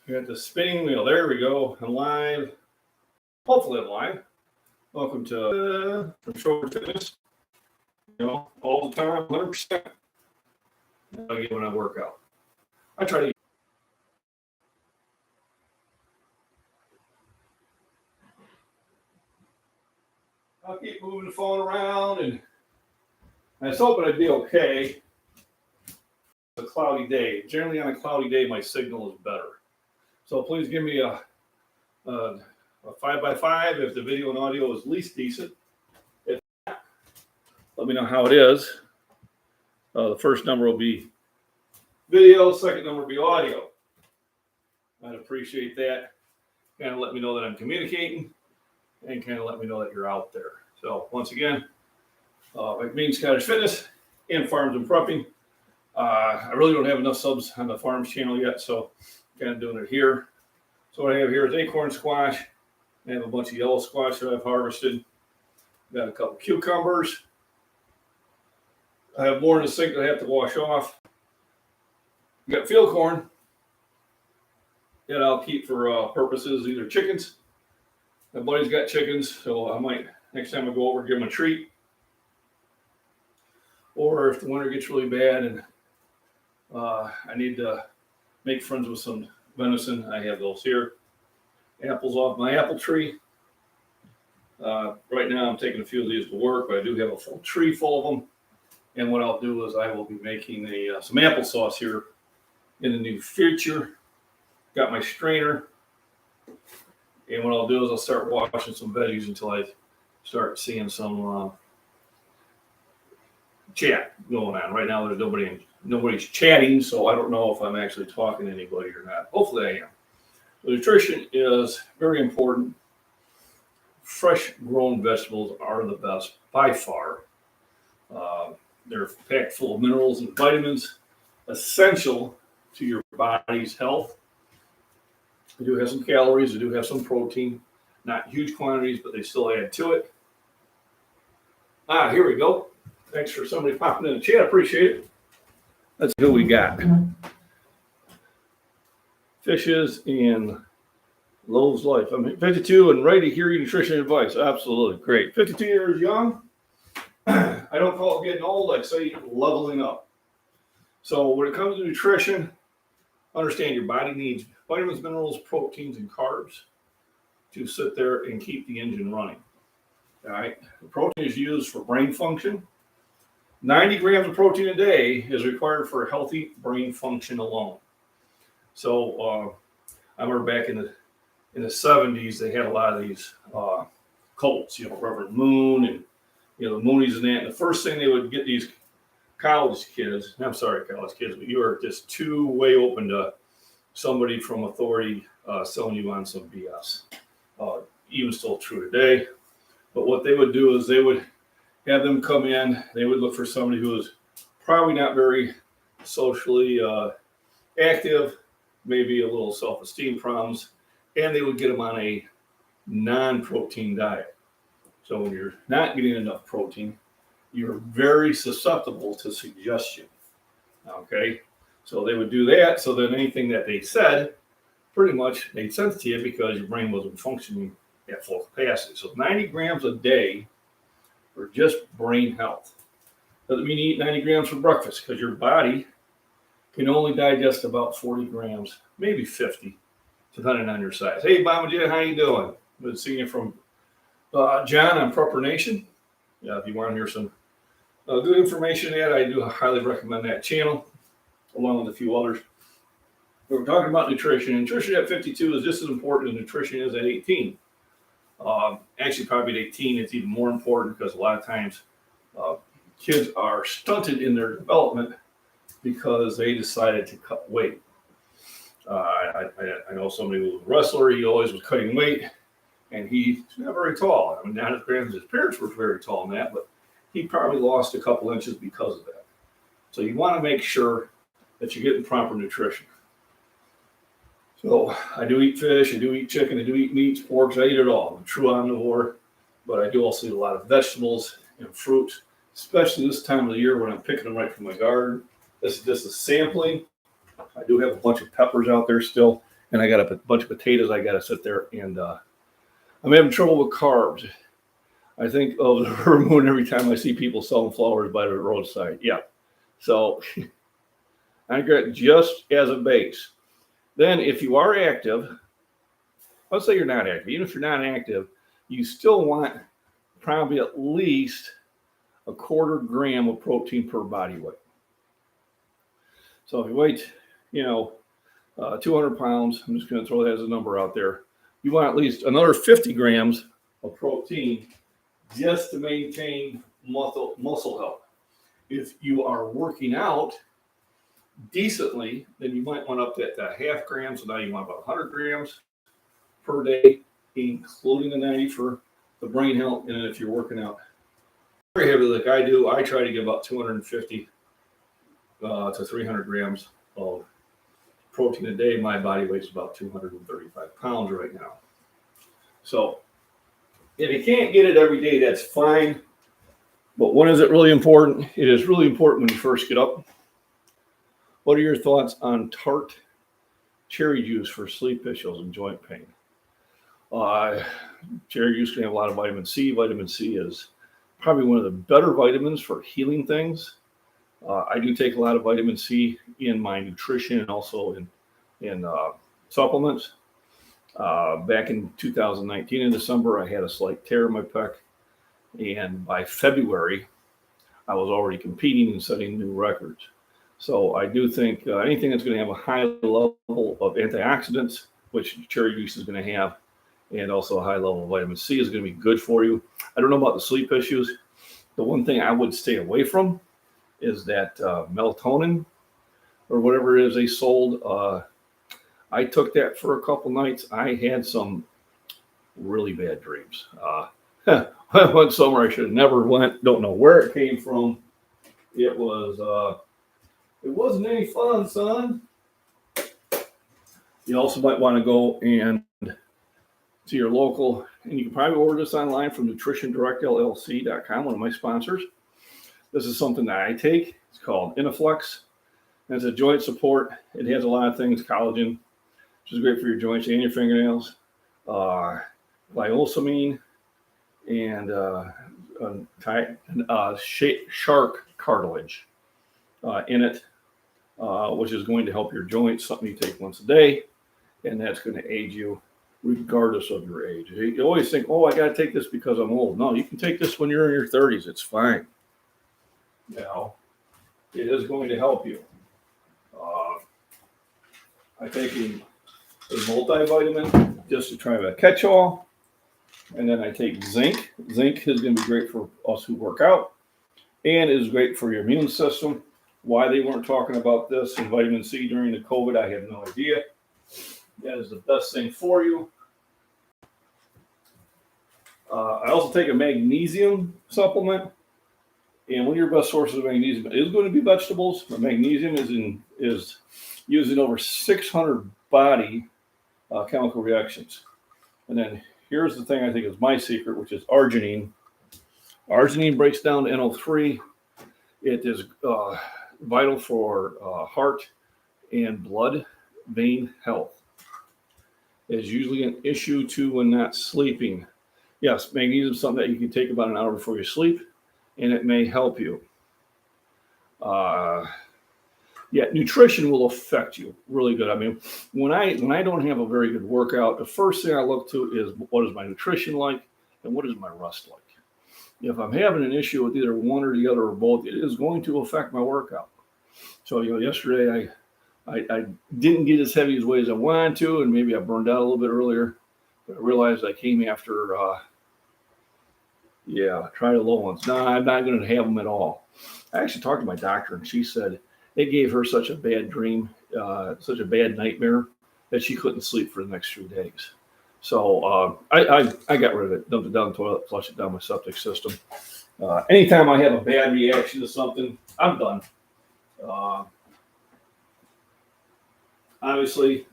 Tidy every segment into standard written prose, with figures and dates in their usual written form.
We got the spinning wheel. There we go. I'm live. Hopefully I'm live. Welcome to Control Fitness. You know, all the time, 100%. I get when I work out. I try to. I'll keep moving the phone around, and I was hoping I'd be okay. It's a cloudy day. Generally, on a cloudy day, my signal is better. So please give me a 5x5 if the video and audio is least decent. If not, let me know how it is. The first number will be video, second number will be audio. I'd appreciate that. Kind of let me know that I'm communicating and kind of let me know that you're out there. So once again, MacBean Scottish Fitness and Farms and Prepping. I really don't have enough subs on the Farms channel yet, so kind of doing it here. So what I have here is acorn squash. I have a bunch of yellow squash that I've harvested. Got a couple cucumbers. I have more in the sink that I have to wash off. Got field corn that I'll keep for purposes either chickens. My buddy's got chickens, so I might next time I go over give him a treat. Or if the winter gets really bad and I need to make friends with some venison, I have those here. Apples off my apple tree. Right now I'm taking a few of these to work, but I do have a full tree full of them. And what I'll do is I will be making some applesauce here in the near future. Got my strainer. And what I'll do is I'll start washing some veggies until I start seeing some chat going on. Right now there's nobody's chatting, so I don't know if I'm actually talking to anybody or not. Hopefully I am. The nutrition is very important. Fresh grown vegetables are the best by far. They're packed full of minerals and vitamins essential to your body's health. They do have some calories, they do have some protein, not huge quantities, but they still add to it. Here we go. Thanks for somebody popping in the chat. Appreciate it. Let's see who we got. Fishes and Lowe's Life. I'm 52 and ready to hear your nutrition advice. Absolutely. Great. 52 years young. I don't call it getting old. I say leveling up. So when it comes to nutrition, understand your body needs vitamins, minerals, proteins, and carbs to sit there and keep the engine running. All right. The protein is used for brain function. 90 grams of protein a day is required for healthy brain function alone. So I remember back in the 70s, they had a lot of these cults, Reverend Moon and, the Moonies and that. And the first thing they would get these college kids, I'm sorry, college kids, but you are just too way open to somebody from authority selling you on some BS. Even still true today. But what they would do is they would have them come in. They would look for somebody who was probably not very socially active, maybe a little self-esteem problems, and they would get them on a non-protein diet. So when you're not getting enough protein, you're very susceptible to suggestion. Okay? So they would do that, so then anything that they said pretty much made sense to you because your brain wasn't functioning at full capacity. So 90 grams a day for just brain health. Doesn't mean you eat 90 grams for breakfast because your body can only digest about 40 grams, maybe 50, depending on your size. Hey, Mama J, how you doing? Good seeing you from John on Prepper Nation. Yeah, if you want to hear some good information there, I do highly recommend that channel, along with a few others. We're talking about nutrition. Nutrition at 52 is just as important as nutrition is at 18. Actually, probably at 18, it's even more important because a lot of times kids are stunted in their development because they decided to cut weight. I know somebody who was a wrestler. He always was cutting weight, and he's not very tall. I mean, not as grand as his parents were very tall in that, but he probably lost a couple inches because of that. So you want to make sure that you're getting proper nutrition. So I do eat fish, I do eat chicken, I do eat meats, porks, I eat it all. I'm a true omnivore, but I do also eat a lot of vegetables and fruits, especially this time of the year when I'm picking them right from my garden. This is just a sampling. I do have a bunch of peppers out there still. and I got a bunch of potatoes I got to sit there, and I'm having trouble with carbs. I think of the river moon every time I see people selling flowers by the roadside. Yeah. So I got just as a base. Then if you are active, let's say you're not active. Even if you're not active, you still want probably at least a 1/4 gram of protein per body weight. So if you weigh, 200 pounds, I'm just going to throw that as a number out there. You want at least another 50 grams of protein just to maintain muscle health. If you are working out decently, then you might want up that 1/2 gram. So now you want about 100 grams per day, including the 90 for the brain health. And then if you're working out very heavily like I do, I try to get about 250 to 300 grams of protein a day. My body weight is about 235 pounds right now. So if you can't get it every day, that's fine. But when is it really important? It is really important when you first get up. What are your thoughts on tart cherry juice for sleep issues and joint pain? Cherry juice can have a lot of vitamin C. Vitamin C is probably one of the better vitamins for healing things. I do take a lot of vitamin C in my nutrition and also in supplements. Back in 2019 in December, I had a slight tear in my pec. And by February, I was already competing and setting new records. So I do think anything that's going to have a high level of antioxidants, which cherry juice is going to have, and also a high level of vitamin C is going to be good for you. I don't know about the sleep issues. The one thing I would stay away from is that melatonin or whatever it is they sold. I took that for a couple nights. I had some really bad dreams. One summer I should have never went. Don't know where it came from. It wasn't any fun, son. You also might want to go and to your local, and you can probably order this online from nutritiondirectllc.com, one of my sponsors. This is something that I take. It's called Inaflex. And it's a joint support. It has a lot of things, collagen, which is great for your joints and your fingernails, glycosamine, and shark cartilage in it, which is going to help your joints, something you take once a day, and that's going to aid you regardless of your age. You always think, I got to take this because I'm old. No, you can take this when you're in your 30s. It's fine. It is going to help you. I take a multivitamin just to try to catch all. And then I take zinc. Zinc is going to be great for us who work out and is great for your immune system. Why they weren't talking about this and vitamin C during the COVID, I have no idea. That is the best thing for you. I also take a magnesium supplement. And one of your best sources of magnesium is going to be vegetables. But magnesium is used in over 600 body chemical reactions. And then here's the thing I think is my secret, which is arginine. Arginine breaks down to NO3. It is vital for heart and blood vein health. It is usually an issue too when not sleeping. Yes, magnesium is something that you can take about an hour before you sleep, and it may help you. Nutrition will affect you really good. I mean, when I don't have a very good workout, the first thing I look to is what is my nutrition like and what is my rest like. If I'm having an issue with either one or the other or both, it is going to affect my workout. So, yesterday I didn't get as heavy as weight as I wanted to, and maybe I burned out a little bit earlier. But I realized I came after, try the low ones. No, I'm not going to have them at all. I actually talked to my doctor, and she said it gave her such a bad dream, such a bad nightmare, that she couldn't sleep for the next 3 days. So I got rid of it, dumped it down the toilet, flushed it down my septic system. Anytime I have a bad reaction to something, I'm done. Obviously,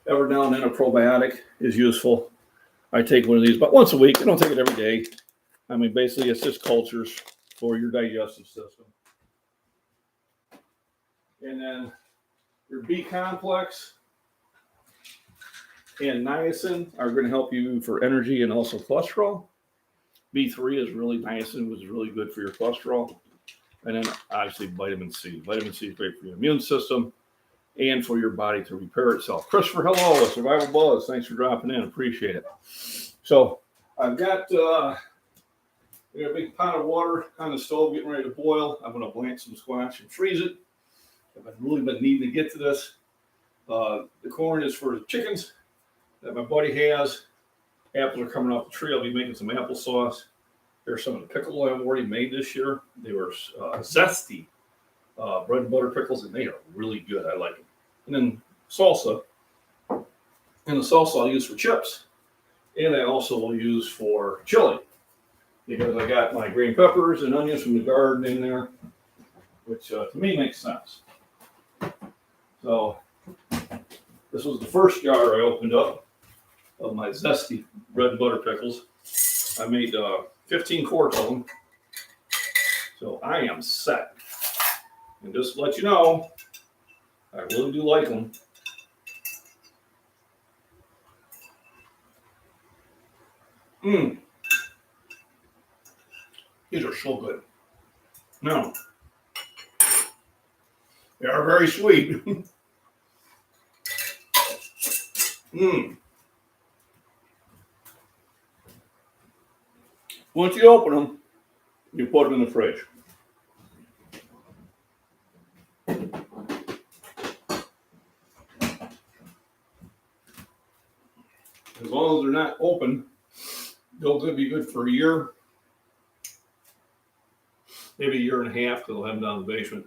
every now and then a probiotic is useful. I take one of these about once a week. I don't take it every day. I mean, basically, it's just cultures for your digestive system. And then your B complex. and niacin are going to help you for energy and also cholesterol. B3 is really niacin, was really good for your cholesterol. And then obviously vitamin C. Vitamin C is great for your immune system and for your body to repair itself. Christopher, hello, Survival Buzz. Thanks for dropping in. Appreciate it. So I've got a big pot of water on the stove getting ready to boil. I'm going to blanch some squash and freeze it. I've really been needing to get to this. The corn is for the chickens that my buddy has. Apples are coming off the tree. I'll be making some applesauce. There's some of the pickles I've already made this year. They were Zesty bread and butter pickles, and they are really good. I like them. And then salsa. And the salsa I'll use for chips. And I also will use for chili. Because I got my green peppers and onions from the garden in there, which to me makes sense. So this was the first jar I opened up of my Zesty bread and butter pickles. I made 15 quarts of them. So I am set. And just to let you know, I really do like them. These are so good. Now, they are very sweet. Once you open them, you put them in the fridge. As long as they're not open, they'll be good for a year, maybe a year and a half, because they'll have them down in the basement.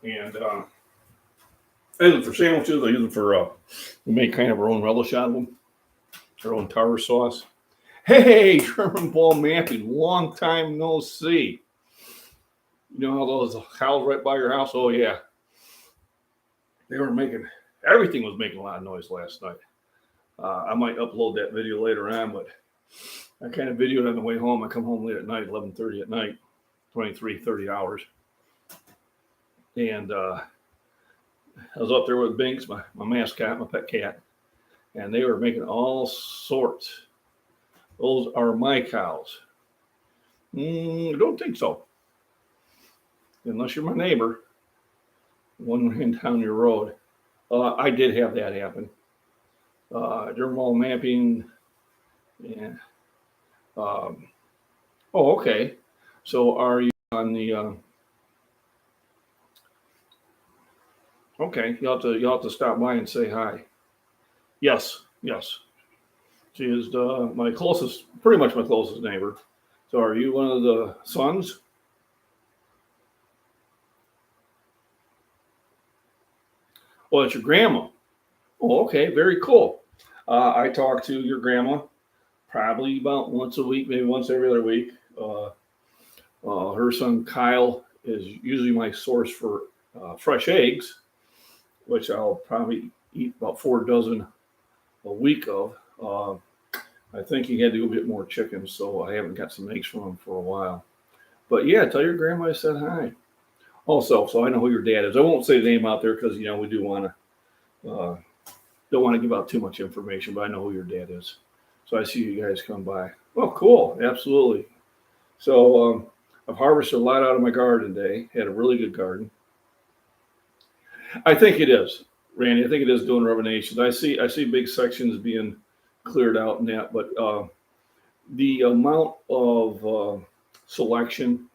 And I use them for sandwiches. I use them for, we make kind of our own relish out of them, our own tartar sauce. Hey, Sherman Ball Mapping, long time no see. You know how those cows right by your house? Oh, yeah. They were making, everything was making a lot of noise last night. I might upload that video later on, but I kind of videoed on the way home. I come home late at night, 11:30 at night, 30 hours. And I was up there with Binks, my mascot, my pet cat, and they were making all sorts. Those are my cows. I don't think so. Unless you're my neighbor, one down your road. I did have that happen. Dermal mapping. Yeah. Oh, okay. So are you on the? Okay, you'll have to stop by and say hi. Yes. She is my closest, pretty much my closest neighbor. So are you one of the sons? Oh, it's your grandma. Oh, okay, very cool. I talk to your grandma probably about once a week, maybe once every other week. Her son Kyle is usually my source for fresh eggs, which I'll probably eat about 4 dozen a week of. I think he had to go get more chickens, so I haven't got some eggs from him for a while. But yeah, tell your grandma I said hi. Also, so I know who your dad is. I won't say the name out there because, we do want to, don't want to give out too much information, but I know who your dad is. So I see you guys come by. Oh, cool. Absolutely. So I've harvested a lot out of my garden today. Had a really good garden. I think it is, Randy. I think it is doing rubbinations. I see big sections being cleared out and that, but the amount of selection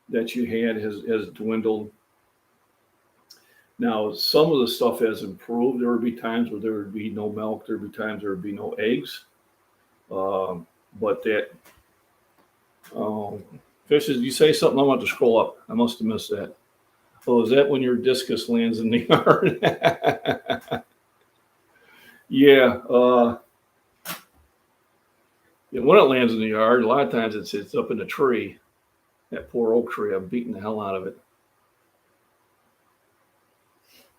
that you had has dwindled. Now, some of the stuff has improved. There would be times where there would be no milk. There would be times there would be no eggs. But that, fishes, you say something, I want to scroll up. I must have missed that. Oh, is that when your discus lands in the yard? Yeah. When it lands in the yard, a lot of times it's up in the tree. That poor oak tree, I'm beating the hell out of it.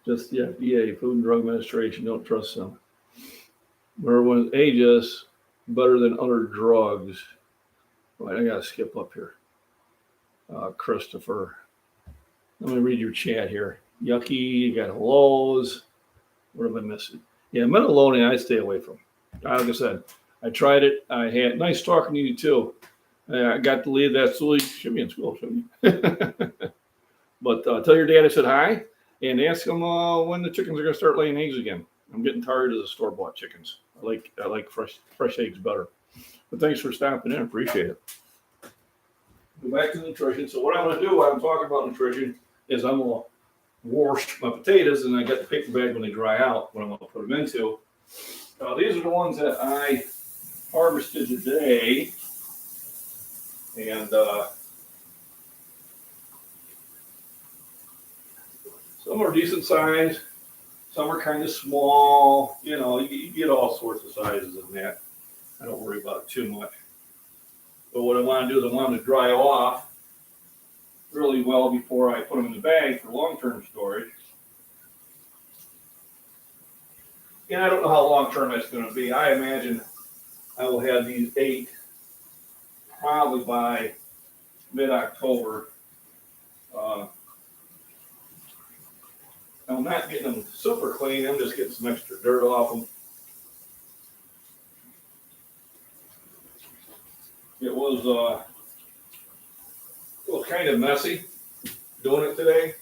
Just the FDA, Food and Drug Administration, don't trust them. Where was Aegis better than other drugs? Right, I gotta skip up here. Christopher. Let me read your chat here. Yucky, you got hellos. What am I missing? Yeah, metal loading I stay away from. Like I said, I tried it. I had nice talking to you too. I got to leave that, so you should be in school, shouldn't you? But tell your dad I said hi, and ask him when the chickens are going to start laying eggs again. I'm getting tired of the store-bought chickens. I like fresh eggs better. But thanks for stopping in. Appreciate it. Go back to nutrition. So what I'm going to do while I'm talking about nutrition is I'm going to wash my potatoes, and I got the paper bag when they dry out, what I'm going to put them into. These are the ones that I harvested today, and some are decent size, some are kind of small. You know, you get all sorts of sizes in that. I don't worry about it too much. But what I want to do is I want them to dry off really well before I put them in the bag for long-term storage. And I don't know how long-term that's going to be. I imagine I will have these 8 probably by mid-October. I'm not getting them super clean. I'm just getting some extra dirt off them. It was kind of messy doing it today.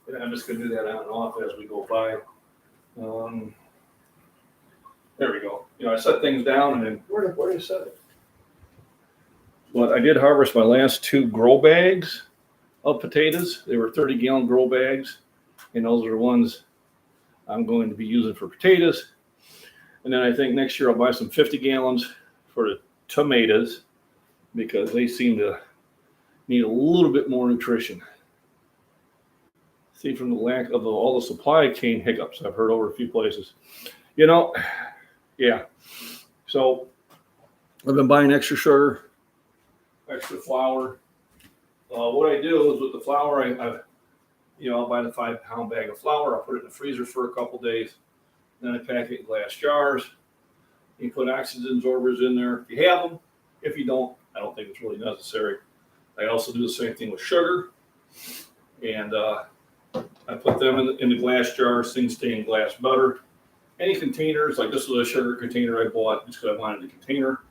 And I'm just going to do that on and off as we go by. There we go. You know, I set things down, and then where did I set it? Well, I did harvest my last 2 grow bags of potatoes. They were 30-gallon grow bags, and those are the ones I'm going to be using for potatoes. And then I think next year I'll buy some 50 gallons for the tomatoes, because they seem to need a little bit more nutrition. See, from the lack of all the supply chain hiccups I've heard over a few places. You know, yeah. So I've been buying extra sugar, extra flour. What I do is with the flour, I'll buy the 5-pound bag of flour. I'll put it in the freezer for a couple days. Then I pack it in glass jars. You put oxygen absorbers in there if you have them. If you don't, I don't think it's really necessary. I also do the same thing with sugar. And I put them in the glass jars. Things stay in glass better. Any containers, like this was a sugar container I bought just because I wanted the container.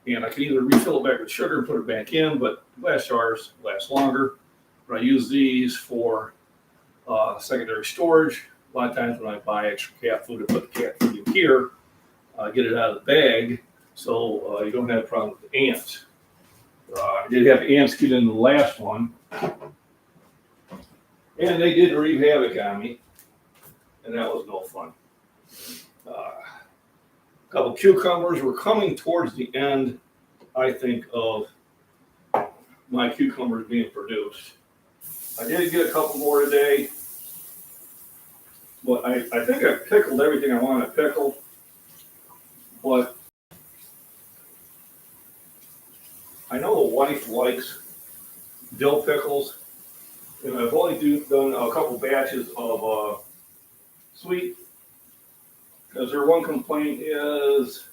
And I can either refill it back with sugar and put it back in, but glass jars last longer. But I use these for secondary storage. A lot of times when I buy extra cat food, I put the cat food in here, get it out of the bag, so you don't have a problem with the ants. I did have ants get in the last one, and they did wreak havoc on me, and that was no fun. A couple cucumbers. Were coming towards the end, I think, of my cucumbers being produced. I did get a couple more today, but I think I pickled everything I want to pickle. But I know the wife likes dill pickles, and I've only done a couple batches of sweet, because their one complaint is,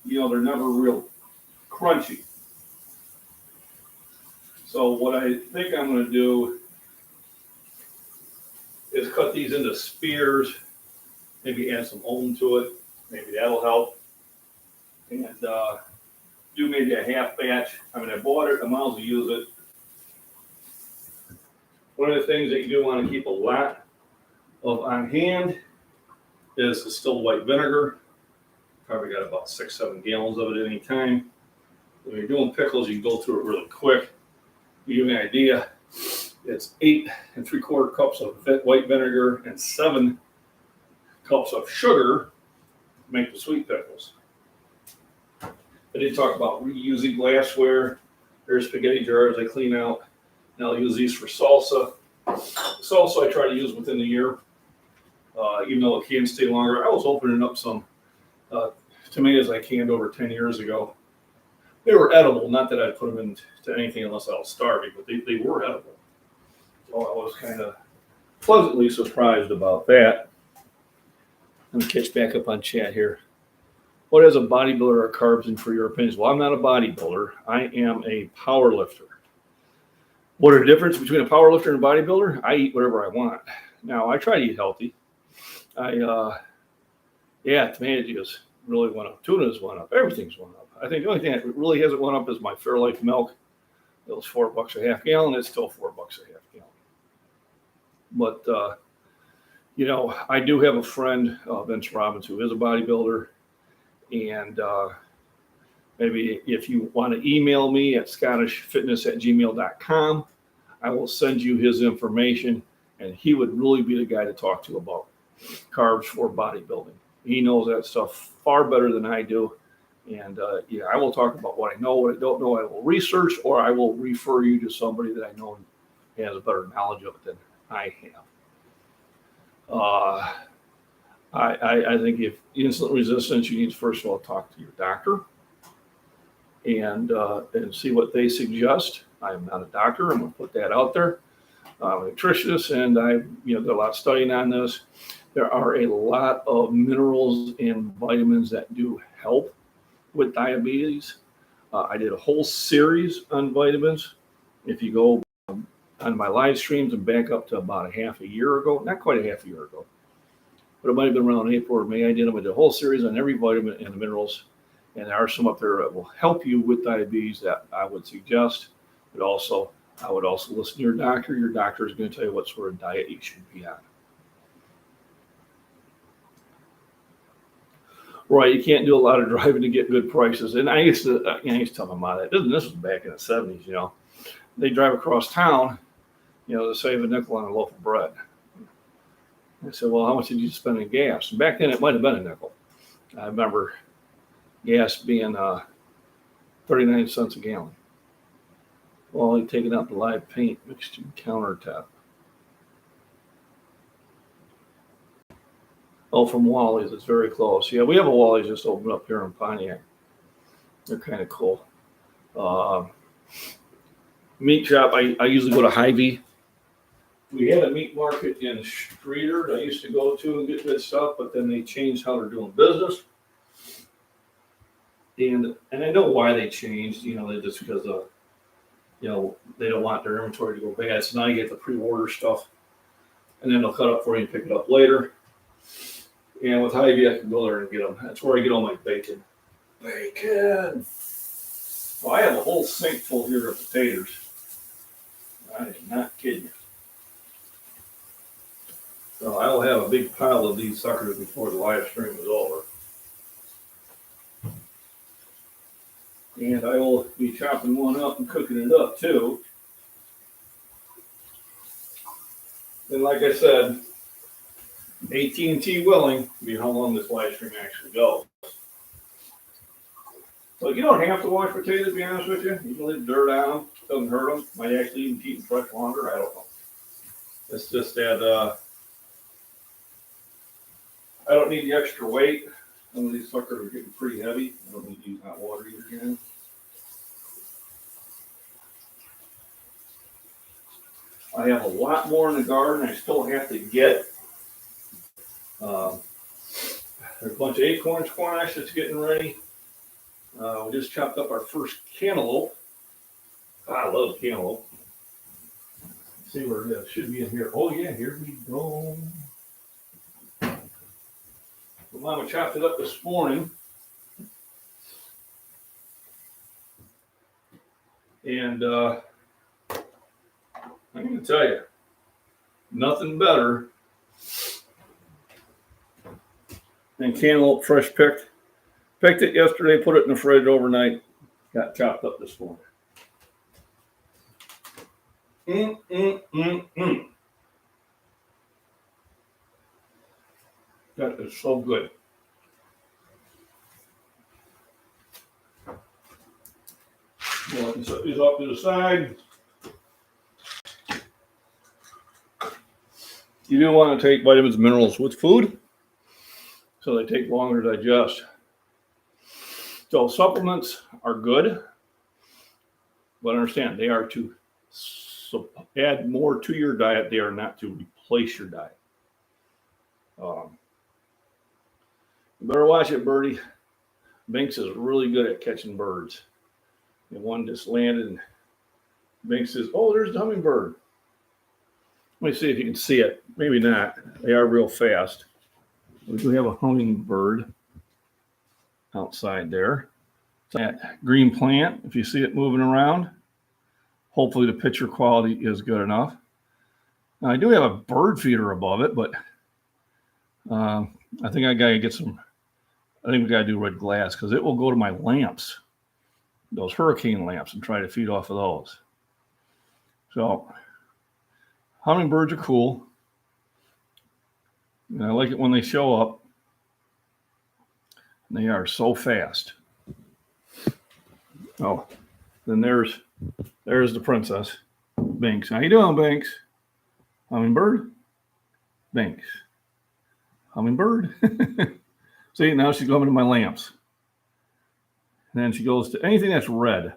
they're never real crunchy. So what I think I'm going to do is cut these into spears, maybe add some oven to it. Maybe that'll help. And do maybe a half batch. I bought it, I might as well use it. One of the things that you do want to keep a lot of on hand is distilled white vinegar. Probably got about 6-7 gallons of it at any time. When you're doing pickles, you can go through it really quick. To give you an idea, it's 8 3/4 cups of white vinegar and 7 cups of sugar to make the sweet pickles. I did talk about reusing glassware. There's spaghetti jars I clean out, and I'll use these for salsa. Salsa I try to use within the year, even though it can stay longer. I was opening up some tomatoes I canned over 10 years ago. They were edible, not that I'd put them into anything unless I was starving, but they were edible. So I was kind of pleasantly surprised about that. Let me catch back up on chat here. What has a bodybuilder or carbs in for your opinions? Well, I'm not a bodybuilder. I am a power lifter. What are the difference between a power lifter and a bodybuilder? I eat whatever I want. Now, I try to eat healthy. Tomatoes really went up. Tuna's went up. Everything's went up. I think the only thing that really hasn't went up is my Fairlife milk. It was $4 a half gallon. It's still $4 a half gallon. But I do have a friend, Vince Robbins, who is a bodybuilder, and maybe if you want to email me at scottishfitness@gmail.com, I will send you his information, and he would really be the guy to talk to about carbs for bodybuilding. He knows that stuff far better than I do. And I will talk about what I know, what I don't know. I will research, or I will refer you to somebody that I know has a better knowledge of it than I have. I think if insulin resistance, you need to first of all talk to your doctor and see what they suggest. I'm not a doctor. I'm going to put that out there. I'm a nutritionist, and I've done a lot of studying on this. There are a lot of minerals and vitamins that do help with diabetes. I did a whole series on vitamins. If you go on my live streams and back up to about a half a year ago, not quite a half a year ago, but it might have been around April or May, I did a whole series on every vitamin and the minerals. And there are some up there that will help you with diabetes that I would suggest. But also, I would also listen to your doctor. Your doctor is going to tell you what sort of diet you should be on. Right, you can't do a lot of driving to get good prices. And I used to tell my mom that. This was back in the 70s, They drive across town, to save a nickel on a loaf of bread. I said, well, how much did you spend in gas? And back then, it might have been a nickel. I remember gas being 39 cents a gallon. Well, you take it out the live paint mixed in countertop. Oh, from Wally's. It's very close. Yeah, we have a Wally's just opened up here in Pontiac. They're kind of cool. Meat shop, I usually go to Hy-Vee. We had a meat market in Streeter that I used to go to and get good stuff, but then they changed how they're doing business. And I know why they changed, they just because they don't want their inventory to go bad. So now you get the pre-order stuff, and then they'll cut up for you and pick it up later. And with Hy-Vee, I can go there and get them. That's where I get all my bacon. Bacon! Well, I have a whole sink full here of Taters. I am not kidding you. So I will have a big pile of these suckers before the live stream is over. And I will be chopping one up and cooking it up too. And like I said, AT&T willing, be how long this live stream actually goes. So you don't have to wash potatoes, to be honest with you. You can leave dirt on them. Doesn't hurt them. Might actually even keep them fresh longer. I don't know. It's just that I don't need the extra weight. Some of these suckers are getting pretty heavy. I don't need to use hot water either again. I have a lot more in the garden I still have to get. There's a bunch of acorn squash that's getting ready. We just chopped up our first cantaloupe. I love cantaloupe. Let's see where it is. Should be in here. Oh yeah, here we go. So Mama chopped it up this morning. And I'm going to tell you, nothing better than cantaloupe fresh picked. Picked it yesterday, put it in the fridge overnight, got chopped up this morning. That is so good. Well, set these up to the side. You do want to take vitamins and minerals with food, so they take longer to digest. So supplements are good, but understand they are to add more to your diet. They are not to replace your diet. You better watch it, Birdie. Binks is really good at catching birds. And one just landed, and Binks says, "Oh, there's a hummingbird." Let me see if you can see it. Maybe not. They are real fast. We do have a hummingbird outside there. That green plant, if you see it moving around, hopefully the picture quality is good enough. Now, I do have a bird feeder above it, but I think I gotta get some. I think we gotta do red glass because it will go to my lamps, those hurricane lamps, and try to feed off of those. So, hummingbirds are cool. And I like it when they show up. They are so fast. Oh, then there's the princess, Binks. How you doing, Binks? Hummingbird? Binks. Hummingbird? See, now she's going to my lamps. And then she goes to anything that's red.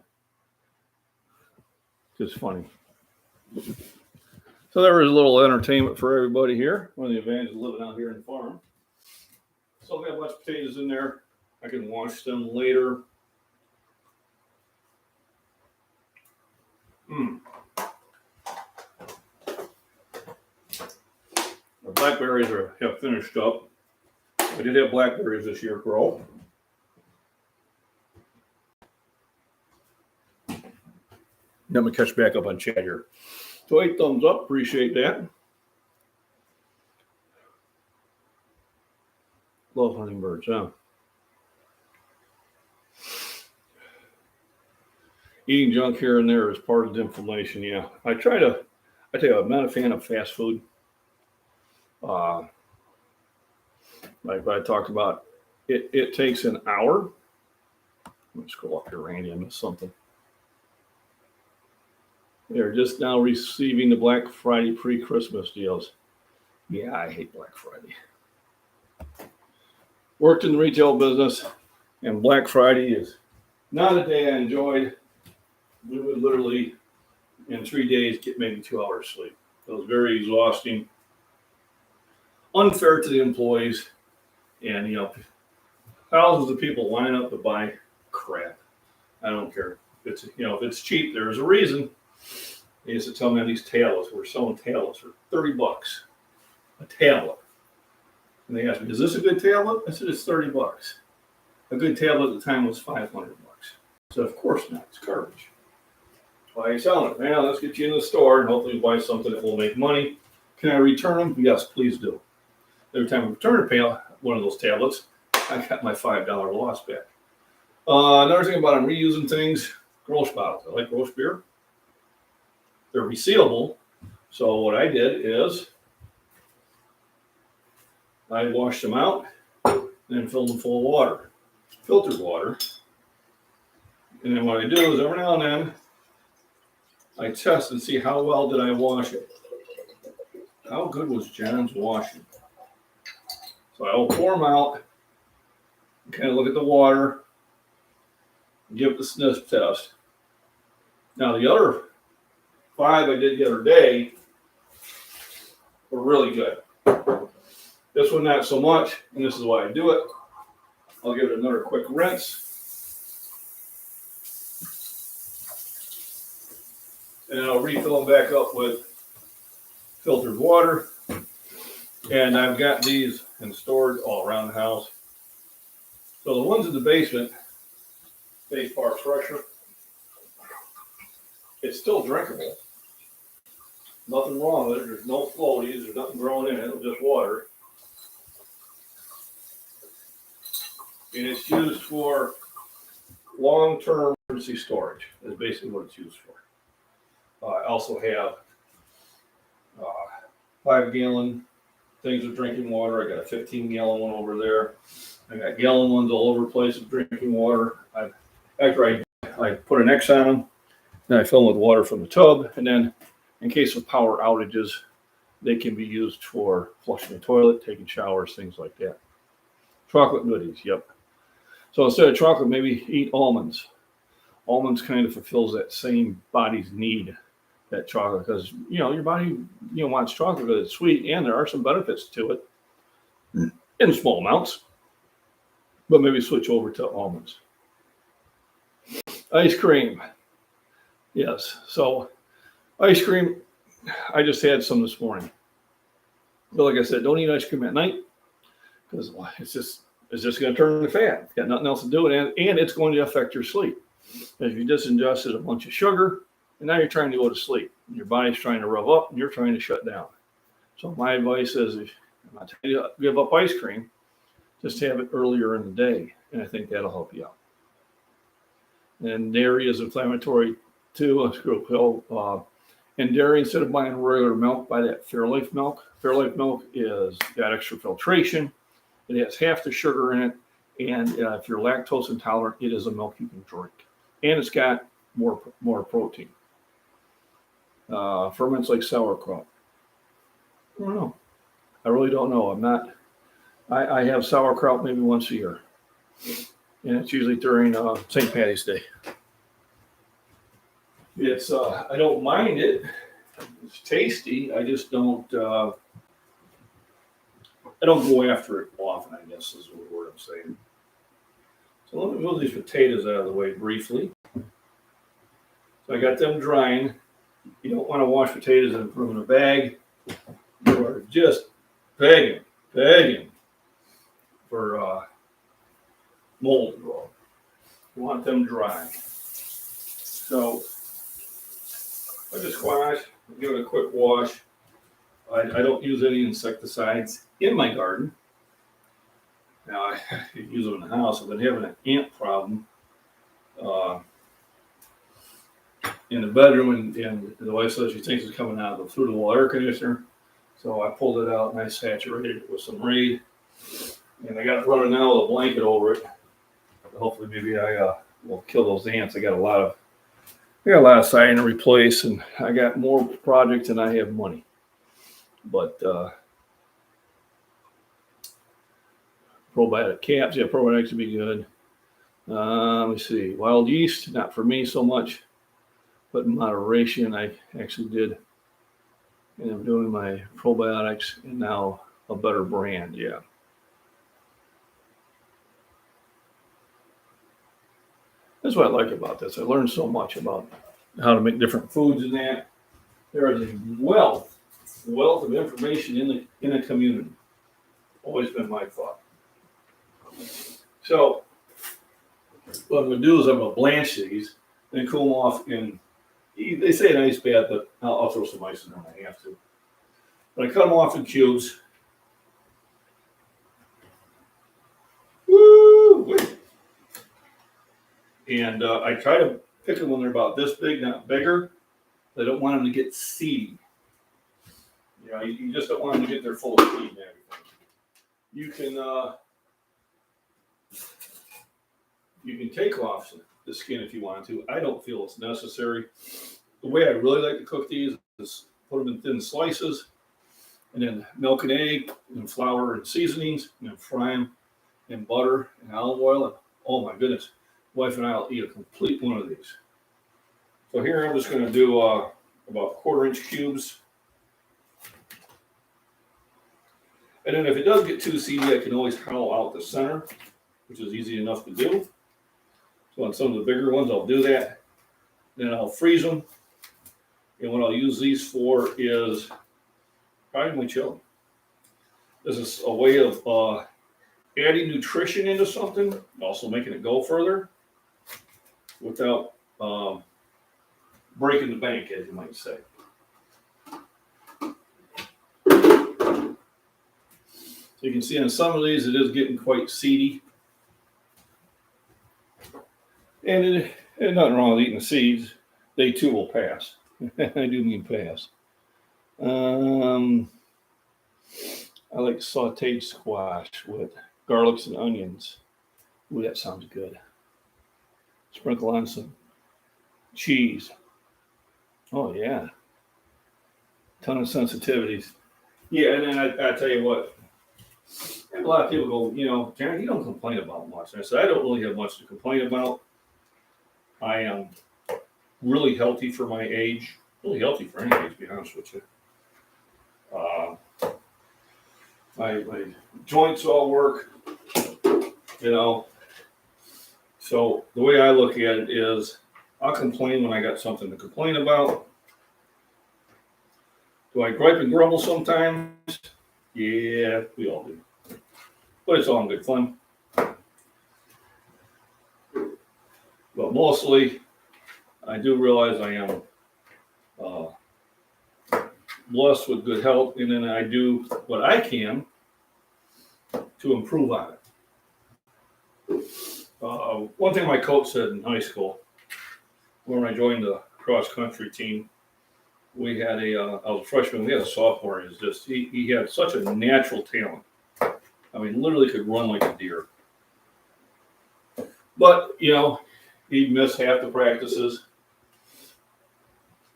Just funny. So there was a little entertainment for everybody here. One of the advantages of living out here in the farm. So I've got a bunch of potatoes in there. I can wash them later. The blackberries have finished up. I did have blackberries this year grow. Let me catch back up on chat here. So 8 thumbs up, appreciate that. Love hummingbirds, huh? Eating junk here and there is part of the inflammation, yeah. I tell you, I'm not a fan of fast food. Like I talked about, it takes an hour. Let me scroll up here, Randy, I missed something. They're just now receiving the Black Friday pre-Christmas deals. Yeah, I hate Black Friday. Worked in the retail business, and Black Friday is not a day I enjoyed. We would literally, in 3 days, get maybe 2 hours sleep. It was very exhausting, unfair to the employees, and thousands of people lining up to buy crap. I don't care. If it's cheap, there's a reason. They used to tell me on these tablets, we're selling tablets for $30 a tablet. And they asked me, is this a good tablet? I said, it's $30. A good tablet at the time was $500. So of course not, it's garbage. Why are you selling it? Well, let's get you in the store and hopefully buy something that will make money. Can I return them? Yes, please do. Every time I return one of those tablets, I got my $5 loss back. Another thing about them reusing things, Grolsch bottles. I like Grolsch beer. They're resealable. So what I did is I washed them out and then filled them full of water, filtered water. And then what I do is every now and then I test and see how well did I wash it. How good was John's washing? So I will pour them out, kind of look at the water, give it the sniff test. Now the other 5 I did the other day were really good. This one not so much, and this is why I do it. I'll give it another quick rinse. And I'll refill them back up with filtered water. And I've got these stored all around the house. So the ones in the basement, stay far fresher. It's still drinkable. Nothing wrong with it. There's no floaties. There's nothing growing in it. It's just water. And it's used for long-term emergency storage. Is basically what it's used for. I also have 5-gallon things of drinking water. I got a 15-gallon one over there. I got gallon ones all over the place of drinking water. After I put an X on them, then I fill them with water from the tub, and then in case of power outages, they can be used for flushing the toilet, taking showers, things like that. Chocolate goodies, yep. So instead of chocolate, maybe eat almonds. Almonds kind of fulfills that same body's need, that chocolate, because your body wants chocolate because it's sweet, and there are some benefits to it in small amounts. But maybe switch over to almonds. Ice cream. Yes. So ice cream, I just had some this morning. But like I said, don't eat ice cream at night. because it's just going to turn to fat. It's got nothing else to do with it, and it's going to affect your sleep. If you just ingested a bunch of sugar, and now you're trying to go to sleep, and your body's trying to rev up, and you're trying to shut down. So my advice is, if I'm not telling you to give up ice cream, just have it earlier in the day, and I think that'll help you out. And dairy is inflammatory too. And dairy, instead of buying regular milk, buy that Fairlife milk. Fairlife milk is got extra filtration. It has half the sugar in it, and if you're lactose intolerant, it is a milk you can drink, and it's got more protein. Ferments like sauerkraut. I don't know. I really don't know. I'm not. I have sauerkraut maybe once a year, and it's usually during St. Patty's Day. It's I don't mind it. It's tasty. I just don't. I don't go after it often, I guess is the word I'm saying. So let me move these potatoes out of the way briefly. So I got them drying. You don't want to wash potatoes and put them in a bag. You are just begging for mold to grow. You want them dry. So I just squash, give it a quick wash. I don't use any insecticides in my garden. Now I use them in the house. I've been having an ant problem in the bedroom, and the wife says she thinks it's coming out of the through the wall air conditioner. So I pulled it out and I saturated it with some Raid, and I got it running now with a blanket over it. Hopefully, maybe I will kill those ants. I got a lot of siding to replace, and I got more projects than I have money. But probiotic caps, yeah, probiotics would be good. Let me see. Wild yeast, not for me so much, but in moderation, I actually did. And I'm doing my probiotics, and now a better brand, yeah. That's what I like about this. I learned so much about how to make different foods and that. There is a wealth of information in the community. Always been my thought. So what I'm going to do is I'm going to blanch these, then cool them off in, they say an ice bath, but I'll throw some ice in there when I have to. But I cut them off in cubes. Woo! And I try to pick them when they're about this big, not bigger. I don't want them to get seedy. You know, you just don't want them to get there full of seed and everything. You can take off the skin if you want to. I don't feel it's necessary. The way I really like to cook these is put them in thin slices, and then milk and egg and flour and seasonings, and then fry them in butter and olive oil. And oh my goodness, wife and I will eat a complete one of these. So here I'm just going to do about 1/4-inch cubes. And then if it does get too seedy, I can always hollow out the center, which is easy enough to do. So on some of the bigger ones, I'll do that. Then I'll freeze them. And what I'll use these for is probably my chili. This is a way of adding nutrition into something, also making it go further without breaking the bank, as you might say. So you can see on some of these, it is getting quite seedy. And nothing wrong with eating the seeds. They too will pass. I do mean pass. I like sauteed squash with garlics and onions. Ooh, that sounds good. Sprinkle on some cheese. Oh, yeah. Ton of sensitivities. Yeah, and then I tell you what. And a lot of people go, Jared, you don't complain about much. And I said, I don't really have much to complain about. I am really healthy for my age. Really healthy for any age, to be honest with you. My joints all work, So the way I look at it is I'll complain when I got something to complain about. Do I gripe and grumble sometimes? Yeah, we all do. but it's all in good fun. But mostly, I do realize I am blessed with good health, and then I do what I can to improve on it. One thing my coach said in high school, when I joined the cross country team, we had I was a freshman, we had a sophomore. He had such a natural talent. I mean, literally could run like a deer. But, he'd miss half the practices.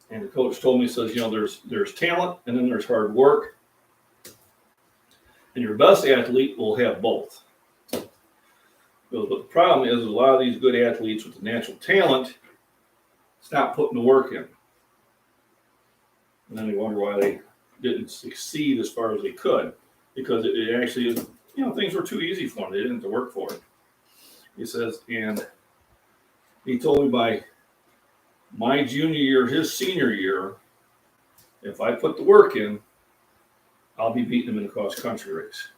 And the coach told me, says, there's talent and then there's hard work. And your best athlete will have both. But the problem is a lot of these good athletes with the natural talent stop putting the work in. And then they wonder why they didn't succeed as far as they could. Because it actually is, things were too easy for them. They didn't have to work for it. He says, and he told me by my junior year, his senior year, if I put the work in, I'll be beating him in the cross country race.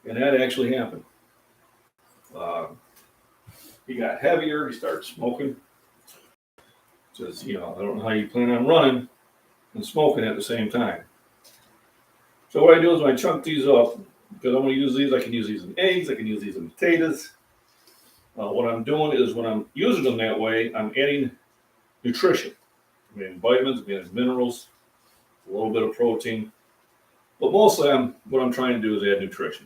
And that actually happened. He got heavier. He started smoking. Says, I don't know how you plan on running and smoking at the same time. So what I do is when I chunk these up, because I'm going to use these, I can use these in eggs, I can use these in potatoes. What I'm doing is when I'm using them that way, I'm adding nutrition. I'm adding vitamins, I'm adding minerals, a little bit of protein. But mostly what I'm trying to do is add nutrition.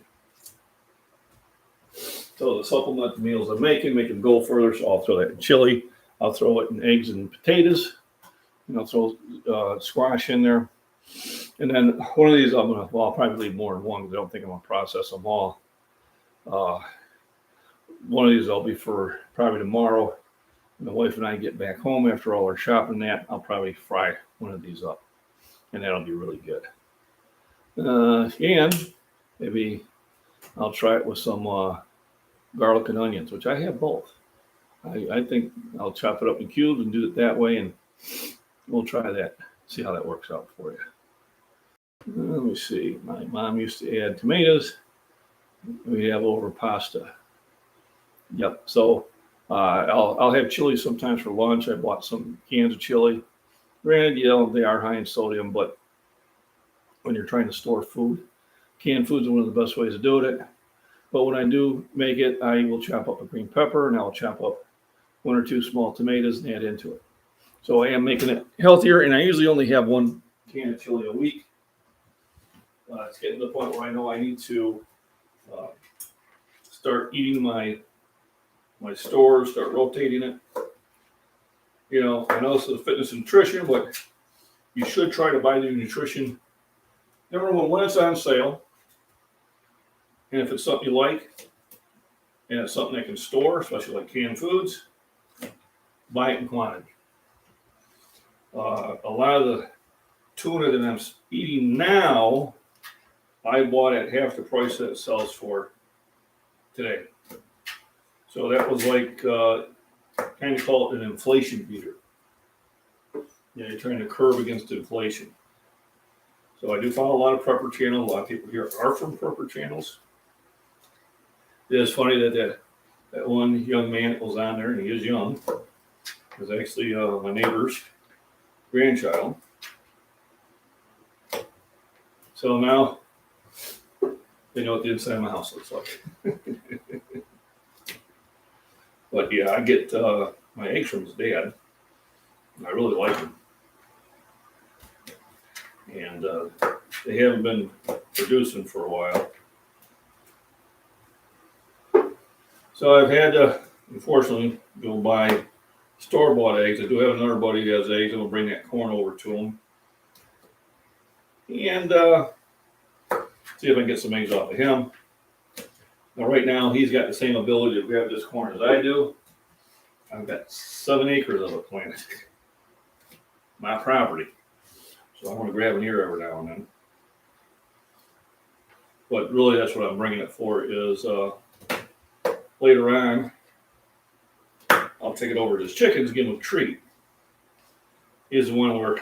So the supplement meals I'm making make them go further. So I'll throw that in chili. I'll throw it in eggs and potatoes. And I'll throw squash in there. And then one of these, I'll probably leave more than one because I don't think I'm going to process them all. One of these I'll be for probably tomorrow. And the wife and I get back home after all our shopping I'll probably fry one of these up. And that'll be really good. And maybe I'll try it with some garlic and onions, which I have both. I think I'll chop it up in cubes and do it that way, and we'll try that, see how that works out for you. Let me see. My mom used to add tomatoes. We have over pasta. Yep. So I'll have chili sometimes for lunch. I bought some cans of chili. Granted, they are high in sodium, but when you're trying to store food, canned foods are one of the best ways to do it. But when I do make it, I will chop up a green pepper and I'll chop up 1 or 2 small tomatoes and add into it. So I am making it healthier, and I usually only have 1 can of chili a week. It's getting to the point where I know I need to start eating my stores, start rotating it. I know this is fitness and nutrition, but you should try to buy the nutrition. Number one, when it's on sale, and if it's something you like, and it's something that can store, especially like canned foods, buy it in quantity. A lot of the tuna that I'm eating now, I bought at half the price that it sells for today. So that was like, kind of call it an inflation beater. You're trying to curb against inflation. So I do follow a lot of prepper channels. A lot of people here are from prepper channels. It is funny that one young man that was on there, and he is young, was actually my neighbor's grandchild. So now they know what the inside of my house looks like. But yeah, I get my eggs from his dad. I really like them. And they haven't been producing for a while. So I've had to, unfortunately, go buy store-bought eggs. I do have another buddy who has eggs. I'm going to bring that corn over to him. And see if I can get some eggs off of him. Now, right now, he's got the same ability to grab this corn as I do. I've got 7 acres of it planted. My property. So I want to grab an ear every now and then. But really, that's what I'm bringing it for is later on, I'll take it over to his chickens, give him a treat. He's the one where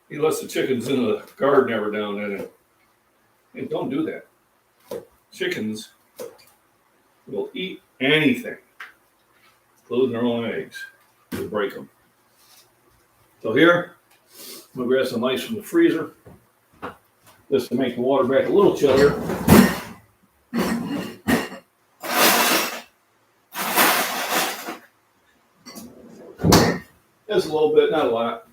he lets the chickens in the garden every now and then. And don't do that. Chickens will eat anything, including their own eggs. They'll break them. So here, I'm going to grab some ice from the freezer. This to make the water back a little chillier. Just a little bit, not a lot.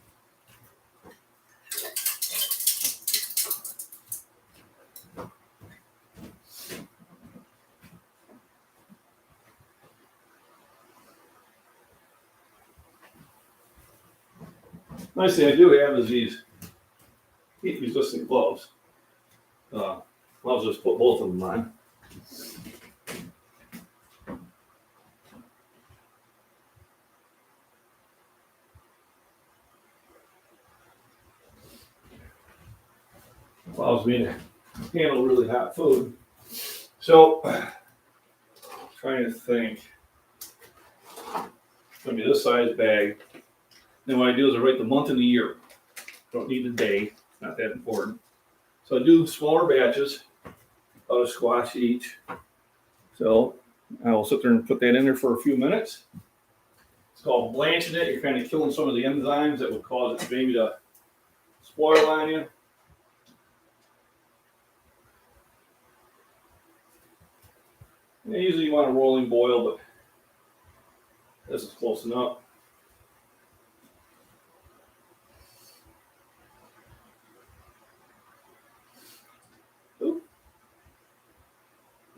Nice thing I do have is these heat-resistant gloves. I'll just put both of them on. Allows me to handle really hot food. So, trying to think. It's going to be this size bag. Then what I do is I write the month and the year. Don't need the day. Not that important. So I do smaller batches of a squash each. So I will sit there and put that in there for a few minutes. It's called blanching it. You're kind of killing some of the enzymes that would cause it maybe to spoil on you. And usually you want a rolling boil, but this is close enough. Oop.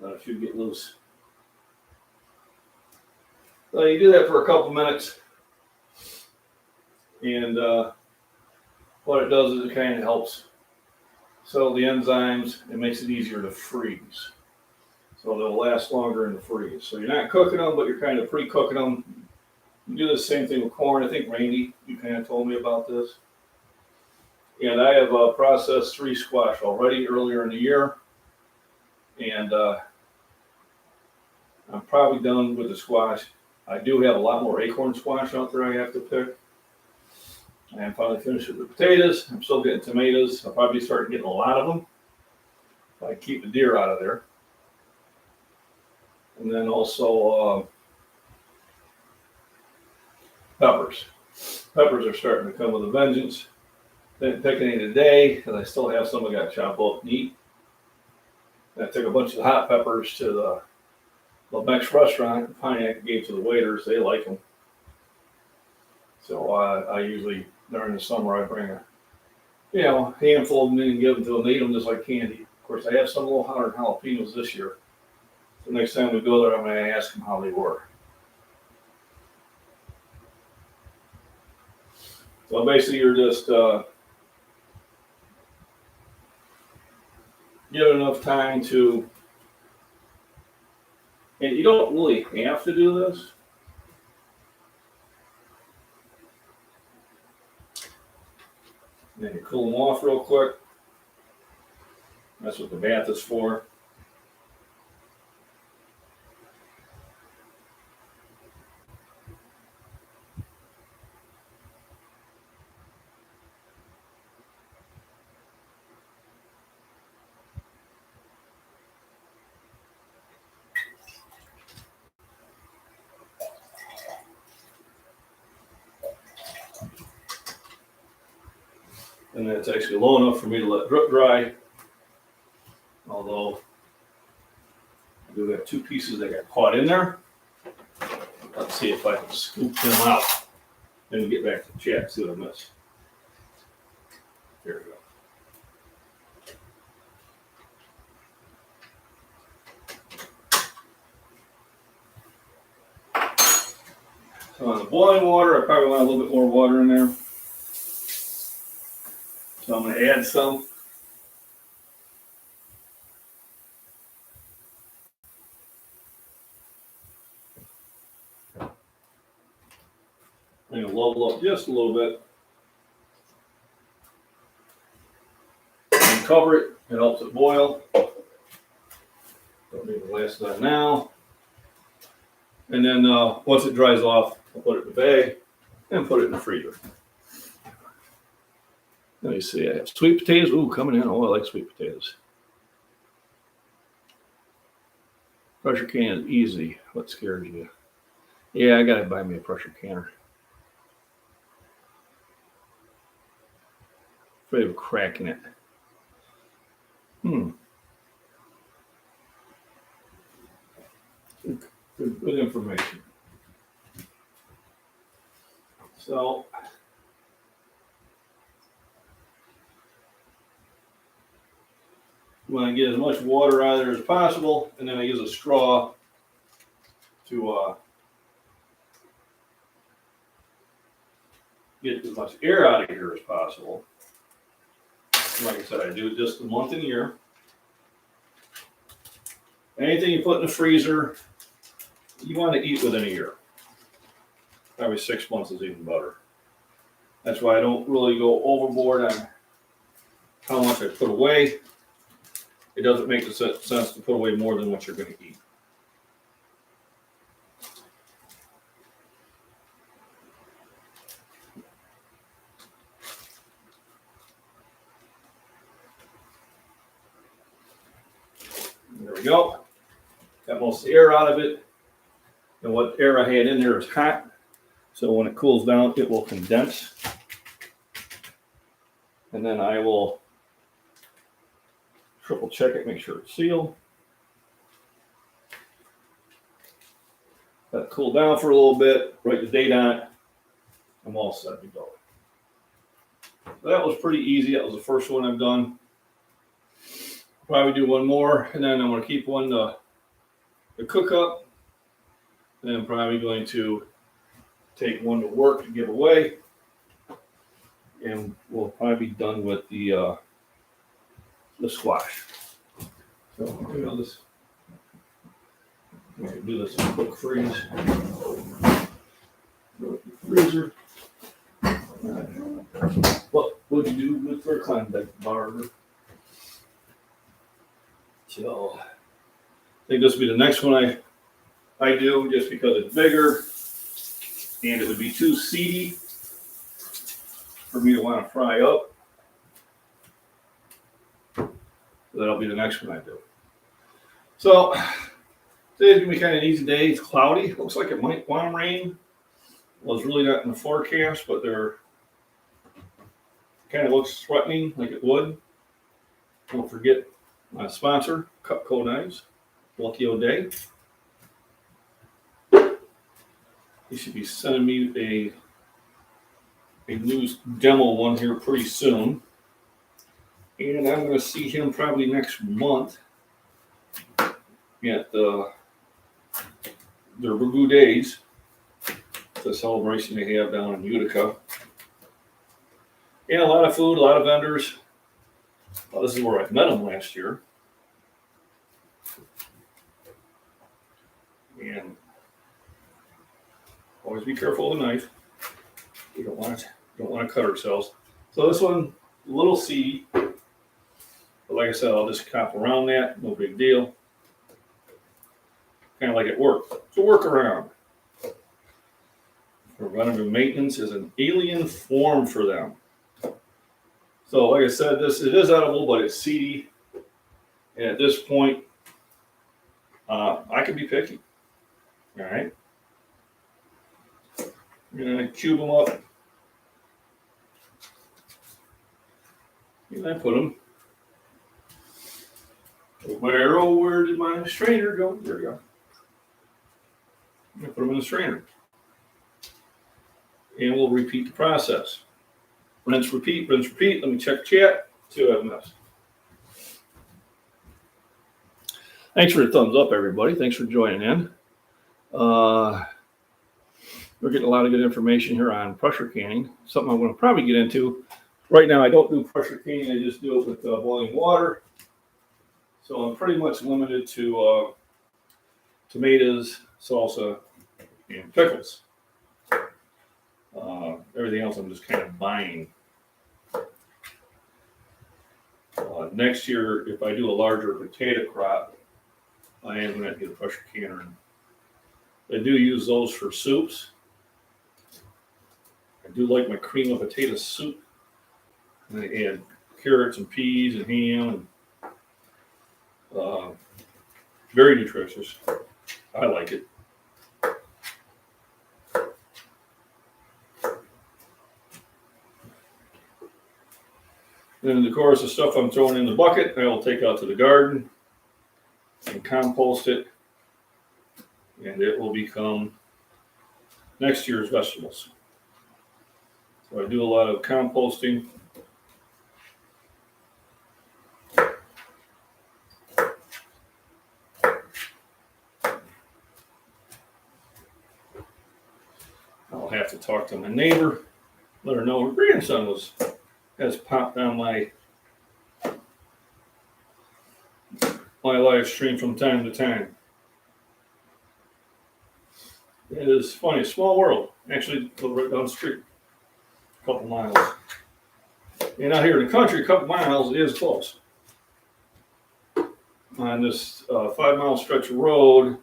Let a few get loose. So you do that for a couple minutes, and what it does is it kind of helps settle the enzymes. It makes it easier to freeze, so they'll last longer in the freeze. So you're not cooking them, but you're kind of pre-cooking them. You do the same thing with corn. I think Randy, you kind of told me about this. And I have processed 3 squash already earlier in the year, and I'm probably done with the squash. I do have a lot more acorn squash out there I have to pick. I am finally finished with the potatoes. I'm still getting tomatoes. I'll probably start getting a lot of them if I keep the deer out of there. And then also peppers. Peppers are starting to come with a vengeance. Didn't pick any today because I still have some I got to chop up and eat. And I took a bunch of the hot peppers to the next restaurant in Pontiac, gave to the waiters. They like them. So I usually, during the summer, I bring a handful of them in and give them to them. They eat them just like candy. Of course, I have some little hotter jalapenos this year. So next time we go there, I'm going to ask them how they were. So basically, you're just give enough time to, and you don't really have to do this. And then you cool them off real quick. That's what the bath is for. And then it's actually low enough for me to let drip dry. Although I do have 2 pieces that got caught in there. Let's see if I can scoop them out. Then get back to the chat, see what I missed. Here we go. So on the boiling water, I probably want a little bit more water in there. So I'm going to add some. I'm going to level up just a little bit. And cover it. It helps it boil. Don't need to last that now. And then once it dries off, I'll put it in the bag and put it in the freezer. Let me see. I have sweet potatoes. Ooh, coming in. Oh, I like sweet potatoes. Pressure can is easy. What scares you? Yeah, I gotta buy me a pressure canner. Afraid of cracking it. Good information. So, you want to get as much water out of there as possible, and then I use a straw to get as much air out of here as possible. Like I said, I do it just a month in a year. Anything you put in the freezer, you want to eat within a year. Probably 6 months is even better. That's why I don't really go overboard on how much I put away. It doesn't make sense to put away more than what you're going to eat. There we go. Got most of the air out of it. And what air I had in there is hot. So when it cools down, it will condense. And then I will triple check it, make sure it's sealed. Let it cool down for a little bit, write the date on it. I'm all set to go. So that was pretty easy. That was the first one I've done. Probably do one more, and then I'm going to keep one to cook up. And I'm probably going to take one to work to give away. And we'll probably be done with the squash. So maybe I'll just do this in a quick freeze. Freezer. What would you do with for a Klondike bar? So I think this will be the next one I do, just because it's bigger and it would be too seedy for me to want to fry up. So that'll be the next one I do. So today's gonna be kind of an easy day. It's cloudy. Looks like it might want to rain. Well, it's really not in the forecast, but they're kind of looks threatening, like it would. Don't forget my sponsor, Cutco Knives, Lucky O'Day. He should be sending me a new demo one here pretty soon. And I'm going to see him probably next month at their Burgoo Days, the celebration they have down in Utica. And a lot of food, a lot of vendors. Well, this is where I met him last year. And always be careful of the knife. We don't want to cut ourselves. So this one, a little seedy. But like I said, I'll just cop around that. No big deal. Kind of like at work. It's a workaround. Preventative maintenance is an alien form for them. So like I said, it is edible, but it's seedy. And at this point, I can be picky. All right. I'm going to cube them up. And I put them. With my arrow, where did my strainer go? There we go. I'm going to put them in the strainer. And we'll repeat the process. Rinse, repeat, rinse, repeat. Let me check chat. See what I've missed. Thanks for the thumbs up, everybody. Thanks for joining in. We're getting a lot of good information here on pressure canning. Something I'm going to probably get into. Right now, I don't do pressure canning. I just do it with boiling water. So I'm pretty much limited to tomatoes, salsa, and pickles. Everything else I'm just kind of buying. Next year, if I do a larger potato crop, I am going to get a pressure canner. I do use those for soups. I do like my cream of potato soup. And I add carrots and peas and ham and Very nutritious. I like it. And of course, the stuff I'm throwing in the bucket, I will take out to the garden and compost it, and it will become next year's vegetables. So I do a lot of composting. I'll have to talk to my neighbor, let her know her grandson has popped on my live stream from time to time. It is funny, small world. Actually, right down the street, a couple miles. And out here in the country, a couple miles is close. On this 5-mile stretch of road,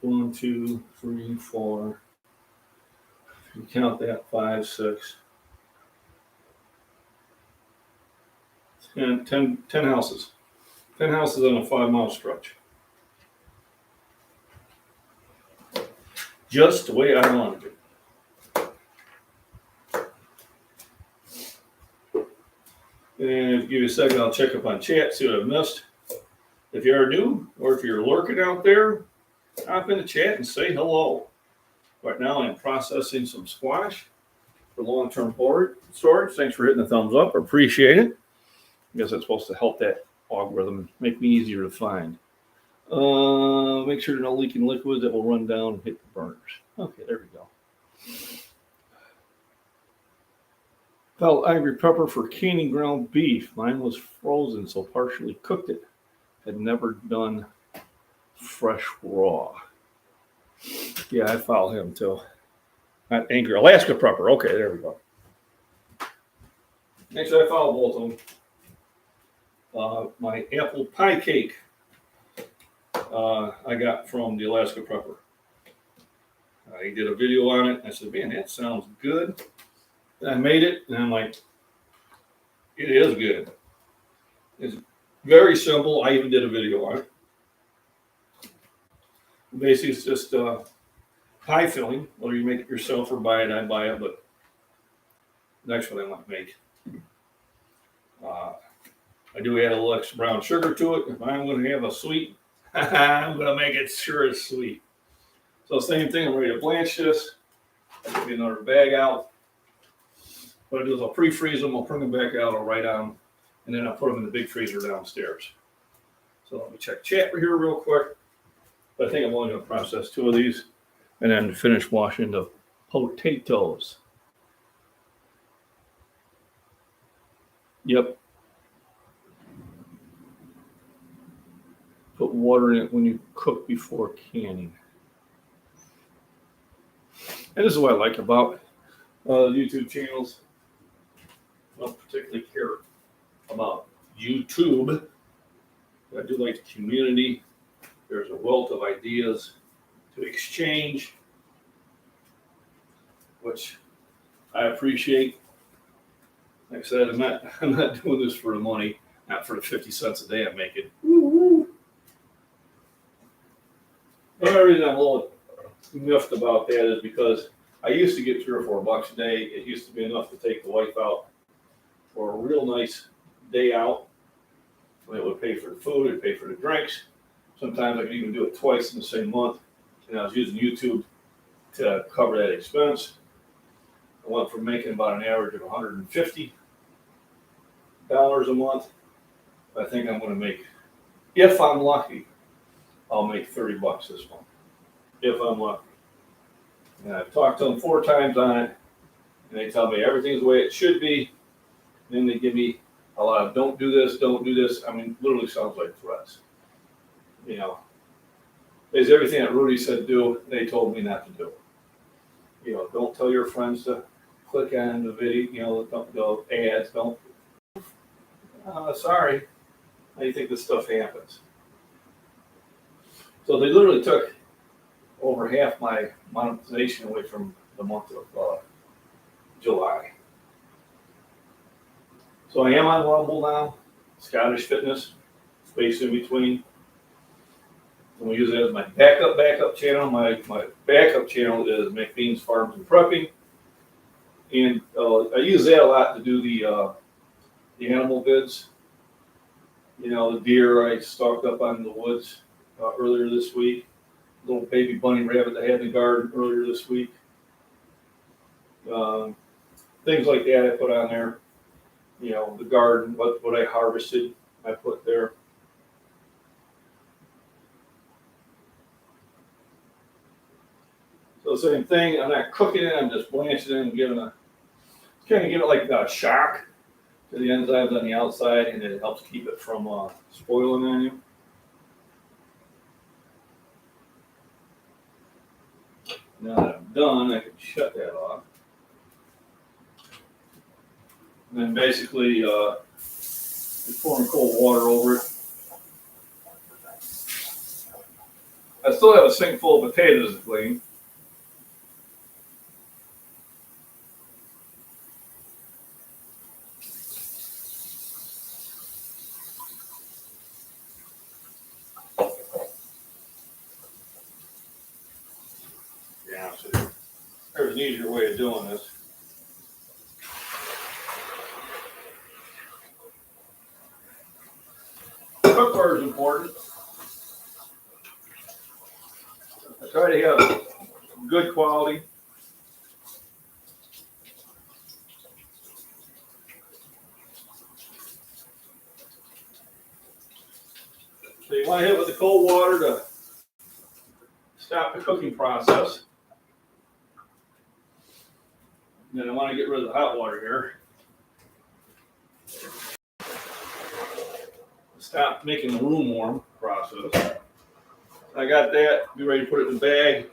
1, 2, 3, 4. If you count that, 5, 6, 10 houses. 10 houses on a 5-mile stretch. Just the way I wanted it. And give you a second, I'll check up on chat, see what I've missed. If you are new, or if you're lurking out there, hop in the chat and say hello. Right now I'm processing some squash for long-term storage. Thanks for hitting the thumbs up. I appreciate it. I guess that's supposed to help that algorithm, make me easier to find. Make sure there's no leaking liquid that will run down and hit the burners. Okay, there we go. Felt angry pepper for canning ground beef. Mine was frozen, so partially cooked it. Had never done fresh raw. Yeah, I follow him too. Not angry. Alaska pepper. Okay, there we go. Next, I follow both of them. My apple pie cake I got from the Alaska Prepper. I did a video on it. I said, man, that sounds good. And I made it, and I'm like, it is good. It's very simple. I even did a video on it. Basically, it's just pie filling. Whether you make it yourself or buy it, I buy it, but that's what I want to make. I do add a little extra brown sugar to it. If I'm going to have a sweet, I'm going to make it sure it's sweet. So same thing, I'm ready to blanch this. I'll get another bag out. What I do is I'll pre-freeze them, I'll bring them back out, I'll write on them, and then I'll put them in the big freezer downstairs. So let me check chat here real quick. But I think I'm only going to process 2 of these and then finish washing the potatoes. Yep. Put water in it when you cook before canning. And this is what I like about YouTube channels. I don't particularly care about YouTube. But I do like the community. There's a wealth of ideas to exchange, which I appreciate. Like I said, I'm not doing this for the money, not for the 50 cents a day I'm making. Woo-hoo. The only reason I'm a little miffed about that is because I used to get $3 or $4 a day. It used to be enough to take the wife out for a real nice day out. It would pay for the food, it'd pay for the drinks. Sometimes I could even do it twice in the same month. And I was using YouTube to cover that expense. I went from making about an average of $150 a month. I think I'm going to make, if I'm lucky, I'll make $30 this month. If I'm lucky. And I've talked to them 4 times on it, and they tell me everything's the way it should be. And then they give me a lot of don't do this, don't do this. I mean, literally sounds like threats. You know, there's everything that Rudy said do, they told me not to do. You know, don't tell your friends to click on the video, you know, the ads, don't. Sorry. How do you think this stuff happens? So they literally took over half my monetization away from the month of July. So I am on Rumble now, Scottish Fitness, space in between. I'm going to use it as my backup channel. My backup channel is MacBean's Farms and Prepping. And I use that a lot to do the animal vids. You know, the deer I stalked up on in the woods earlier this week. Little baby bunny rabbit I had in the garden earlier this week. Things like that I put on there. You know, the garden, what I harvested, I put there. So same thing, I'm not cooking it, I'm just blanching it and giving it like a shock to the enzymes on the outside, and it helps keep it from spoiling on you. Now that I'm done, I can shut that off. And then basically, just pouring cold water over it. I still have a sink full of potatoes to clean. Yeah, so there's an easier way of doing this. Cookware is important. I try to have good quality. So you want to hit it with the cold water to stop the cooking process. And then I want to get rid of the hot water here. Stop making the room warm process. I got that. Be ready to put it in the bag.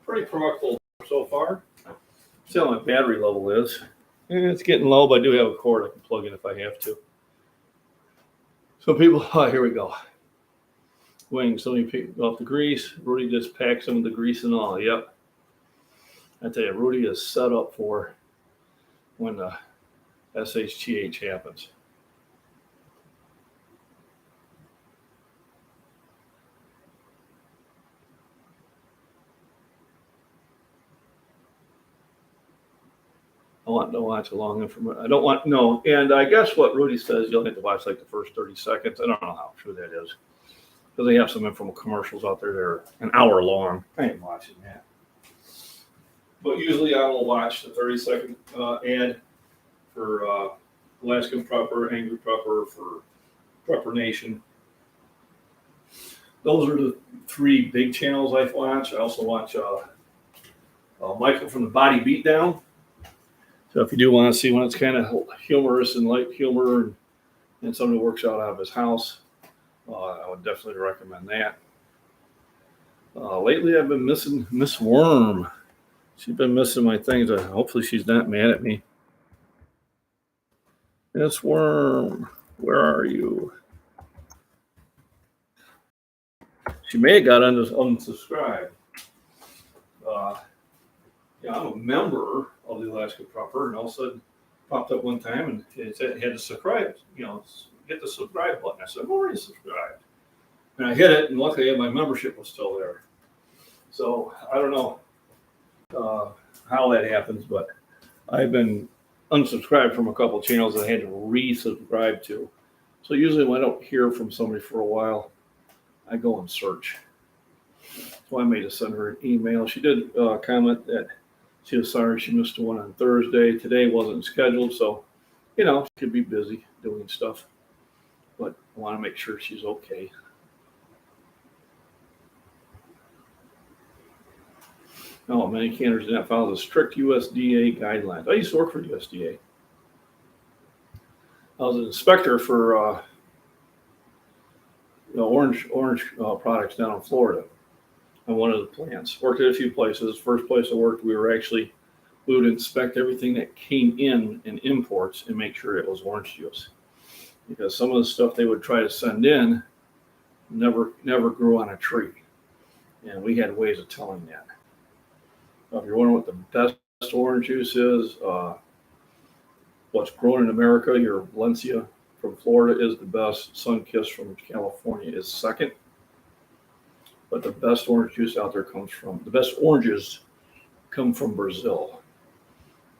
Pretty productive so far. See how my battery level is. It's getting low, but I do have a cord I can plug in if I have to. So people, here we go. Wings, let me pick off the grease. Rudy just packed some of the grease and all. Yep. I tell you, Rudy is set up for when the SHTH happens. I want to watch a long information. I don't want, no. And I guess what Rudy says, you'll have to watch like the first 30 seconds. I don't know how true that is. Because they have some infomercial commercials out there that are an hour long. I ain't watching that. But usually I will watch the 30-second ad for Alaskan Prepper, Angry Prepper, for Prepper Nation. Those are the three big channels I watch. I also watch Michael from the Body Beatdown. So if you do want to see one that's kind of humorous and light humor and somebody who works out of his house, I would definitely recommend that. Lately, I've been missing Miss Worm. She's been missing my things. Hopefully, she's not mad at me. Miss Worm, where are you? She may have got unsubscribed. Yeah, I'm a member of the Alaska Prepper, and all of a sudden popped up one time and it said it had to subscribe, hit the subscribe button. I said, I'm already subscribed. And I hit it, and luckily my membership was still there. So I don't know how that happens, but I've been unsubscribed from a couple of channels that I had to resubscribe to. So usually when I don't hear from somebody for a while, I go and search. So I made to send her an email. She did comment that she was sorry she missed the one on Thursday. Today wasn't scheduled, so, she could be busy doing stuff. But I want to make sure she's okay. No, many canners do not follow the strict USDA guidelines. I used to work for USDA. I was an inspector for orange products down in Florida. On one of the plants. Worked at a few places. First place I worked, we would inspect everything that came in imports and make sure it was orange juice. Because some of the stuff they would try to send in never grew on a tree. And we had ways of telling that. If you're wondering what the best orange juice is, what's grown in America, your Valencia from Florida is the best. Sunkist from California is second. but the best orange juice out there the best oranges come from Brazil.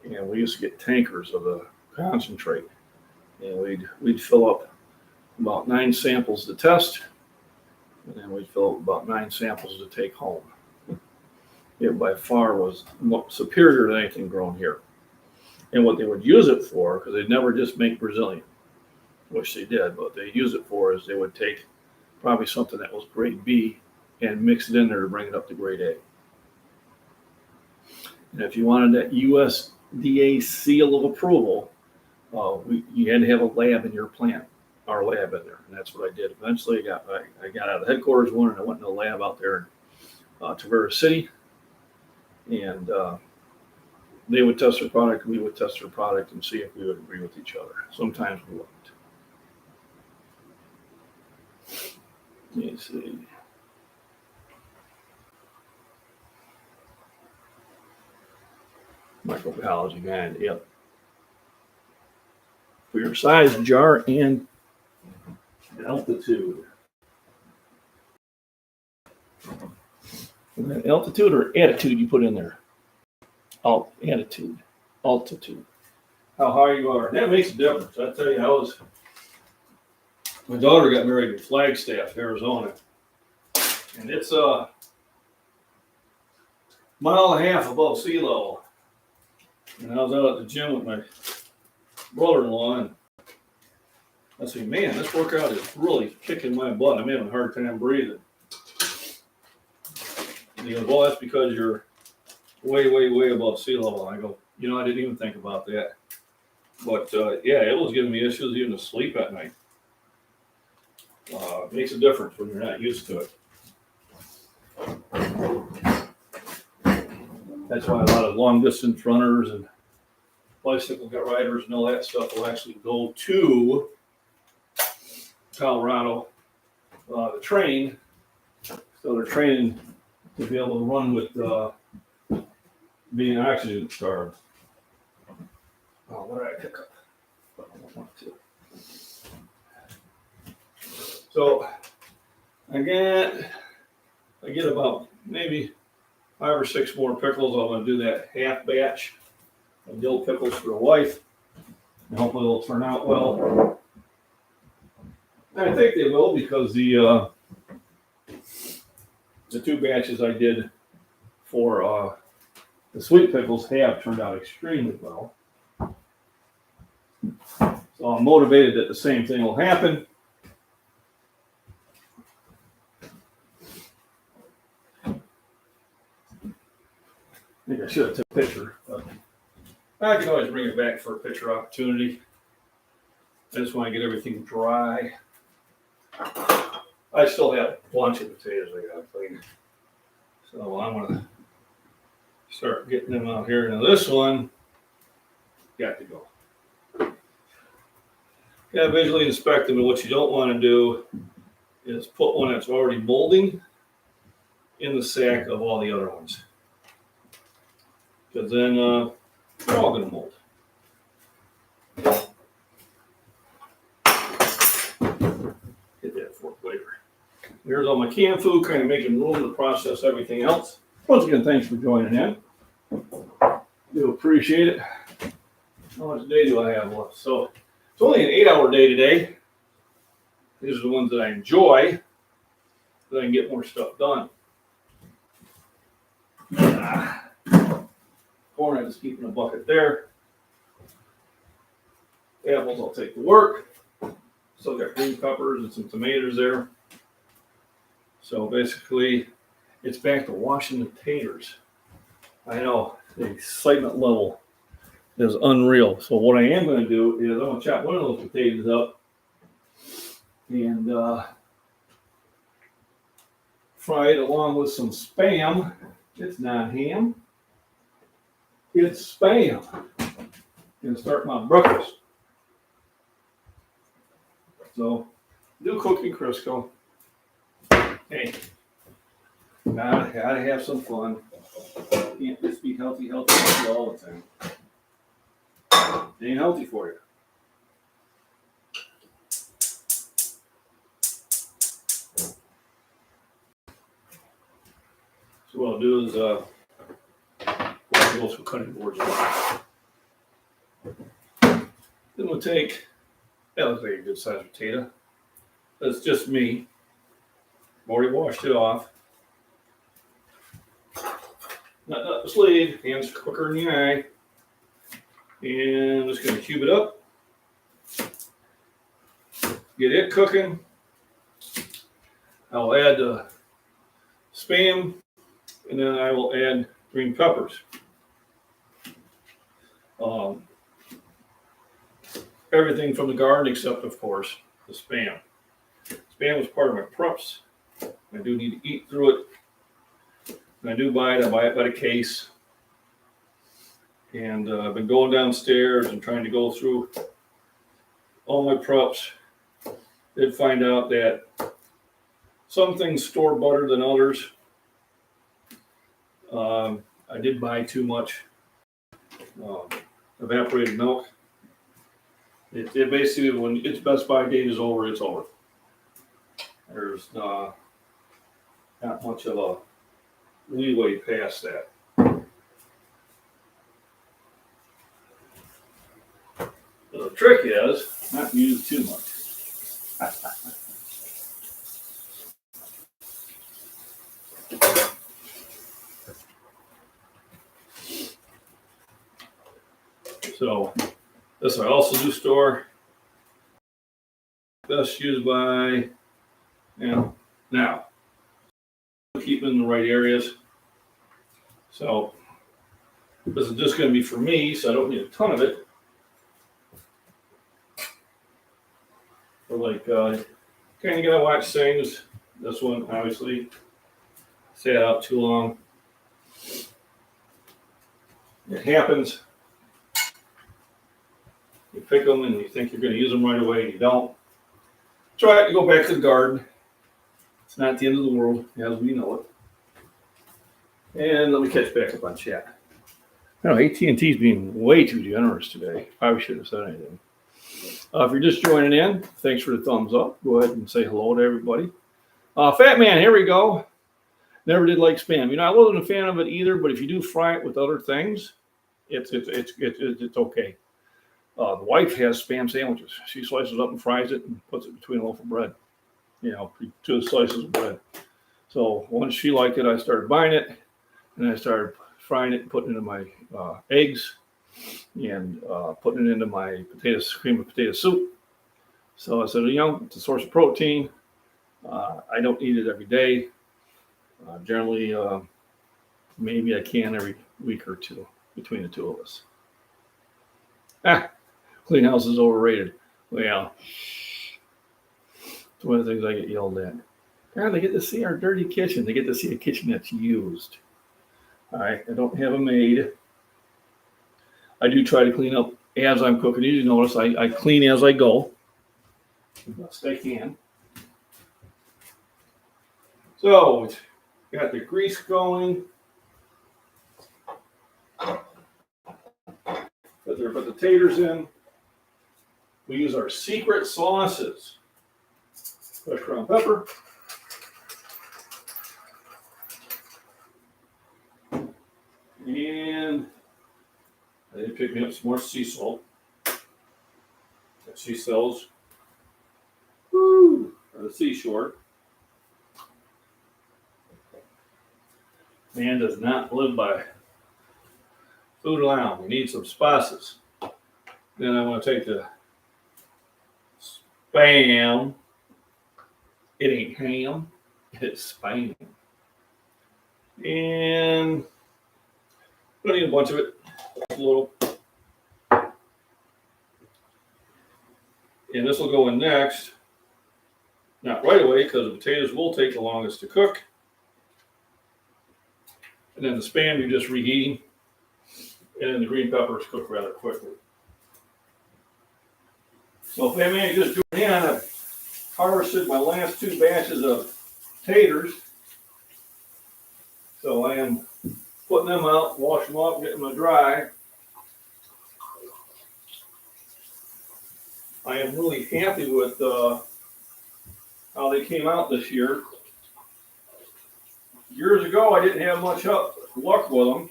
And we used to get tankers of the concentrate. And we'd fill up about 9 samples to test, and then we'd fill up about 9 samples to take home. It by far was superior to anything grown here. And what they would use it for, because they'd never just make Brazilian, which they did, but they'd use it for is they would take probably something that was grade B and mix it in there to bring it up to grade A. And if you wanted that USDA seal of approval, you had to have a lab in your plant, our lab in there, and that's what I did. Eventually, I got out of the headquarters one, and I went to a lab out there in Traverse City, and they would test their product, we would test their product, and see if we would agree with each other. Sometimes we wouldn't. Let me see. Microbiology, man, yep. For your size, jar, and altitude. And then altitude or attitude you put in there? Attitude, altitude. How high you are. That makes a difference. I tell you, my daughter got married in Flagstaff, Arizona. And it's a mile and a half above sea level. And I was out at the gym with my brother-in-law, and I said, man, this workout is really kicking my butt. I'm having a hard time breathing. And he goes, well, that's because you're way, way, way above sea level. And I go, I didn't even think about that. But, yeah, it was giving me issues even to sleep at night. It makes a difference when you're not used to it. That's why a lot of long-distance runners and bicycle riders and all that stuff will actually go to Colorado to train. So they're training to be able to run with being oxygen starved. Oh, what did I pick up? I don't want to. So I get about maybe 5 or 6 more pickles. I'm going to do that half batch of dill pickles for the wife, and hopefully it'll turn out well. And I think they will, because the 2 batches I did for the sweet pickles have turned out extremely well. So I'm motivated that the same thing will happen. I think I should have took a picture, but I can always bring it back for a picture opportunity. I just want to get everything dry. I still have a bunch of potatoes I got to clean. So I'm going to start getting them out here. Now this one, got to go. Yeah, visually inspect them, and what you don't want to do is put one that's already molding in the sack of all the other ones. Because then they're all going to mold. Hit that fork later. Here's all my canned food, kind of making room to process everything else. Once again, thanks for joining in. Do appreciate it. How much day do I have left? So it's only an 8-hour day today. These are the ones that I enjoy, so I can get more stuff done. Corn, I just keep in a bucket there. Apples, I'll take to work. Still got green peppers and some tomatoes there. So basically, it's back to washing the taters. I know, the excitement level is unreal. So what I am going to do is I'm going to chop one of those potatoes up and fry it along with some Spam. It's not ham. It's Spam. And start my breakfast. So, do cooking Crisco. Hey, gotta have some fun. Can't just be healthy all the time. It ain't healthy for you. what I'll do is go through cutting boards. Then we'll take, that looks like a good sized potato. That's just me. I've already washed it off. Nut the sleeve, hands quicker than the eye. And I'm just going to cube it up. Get it cooking. I'll add the Spam, and then I will add green peppers. Everything from the garden except, of course, the Spam. Spam was part of my preps. I do need to eat through it. When I do buy it, I buy it by the case. And I've been going downstairs and trying to go through all my preps. Did find out that some things store better than others. I did buy too much evaporated milk. It basically, when its best by date is over, it's over. There's not much of a leeway past that. The trick is not to use too much. So this I also do store. Best used by, now keep in the right areas. So this is just going to be for me, so I don't need a ton of it. But like, kind of gotta watch things. This one, obviously, sat out too long. It happens. You pick them and you think you're going to use them right away, and you don't. Try to go back to the garden. It's not the end of the world, as we know it. And let me catch back up on chat. I know AT&T's being way too generous today. Probably shouldn't have said anything. If you're just joining in, thanks for the thumbs up. Go ahead and say hello to everybody. Fat Man, here we go. Never did like Spam. You know, I wasn't a fan of it either, but if you do fry it with other things, it's okay. The wife has Spam sandwiches. She slices it up and fries it and puts it between a loaf of bread. You know, 2 slices of bread. So once she liked it, I started buying it, and I started frying it and putting it in my eggs and putting it into my cream of potato soup. So I said, you know, it's a source of protein. I don't eat it every day. Generally, maybe I can every week or two between the two of us. Clean house is overrated. Well, it's one of the things I get yelled at. God, they get to see our dirty kitchen. They get to see a kitchen that's used. All right, I don't have a maid. I do try to clean up as I'm cooking. You notice I clean as I go. Best I can. So, got the grease going. Put the taters in. We use our secret sauces. Fresh ground pepper. And I did pick me up some more sea salt. That she sells on the seashore. Man does not live by food alone. We need some spices. Then I'm going to take the Spam. It ain't ham, it's Spam. And I don't need a bunch of it. A little. And this will go in next. Not right away, because the potatoes will take the longest to cook. And then the Spam you're just reheating. And then the green peppers cook rather quickly. So if I'm just doing in, I've harvested my last 2 batches of taters. So I am putting them out, wash them up, getting them dry. I am really happy with how they came out this year. years ago, I didn't have much luck with them.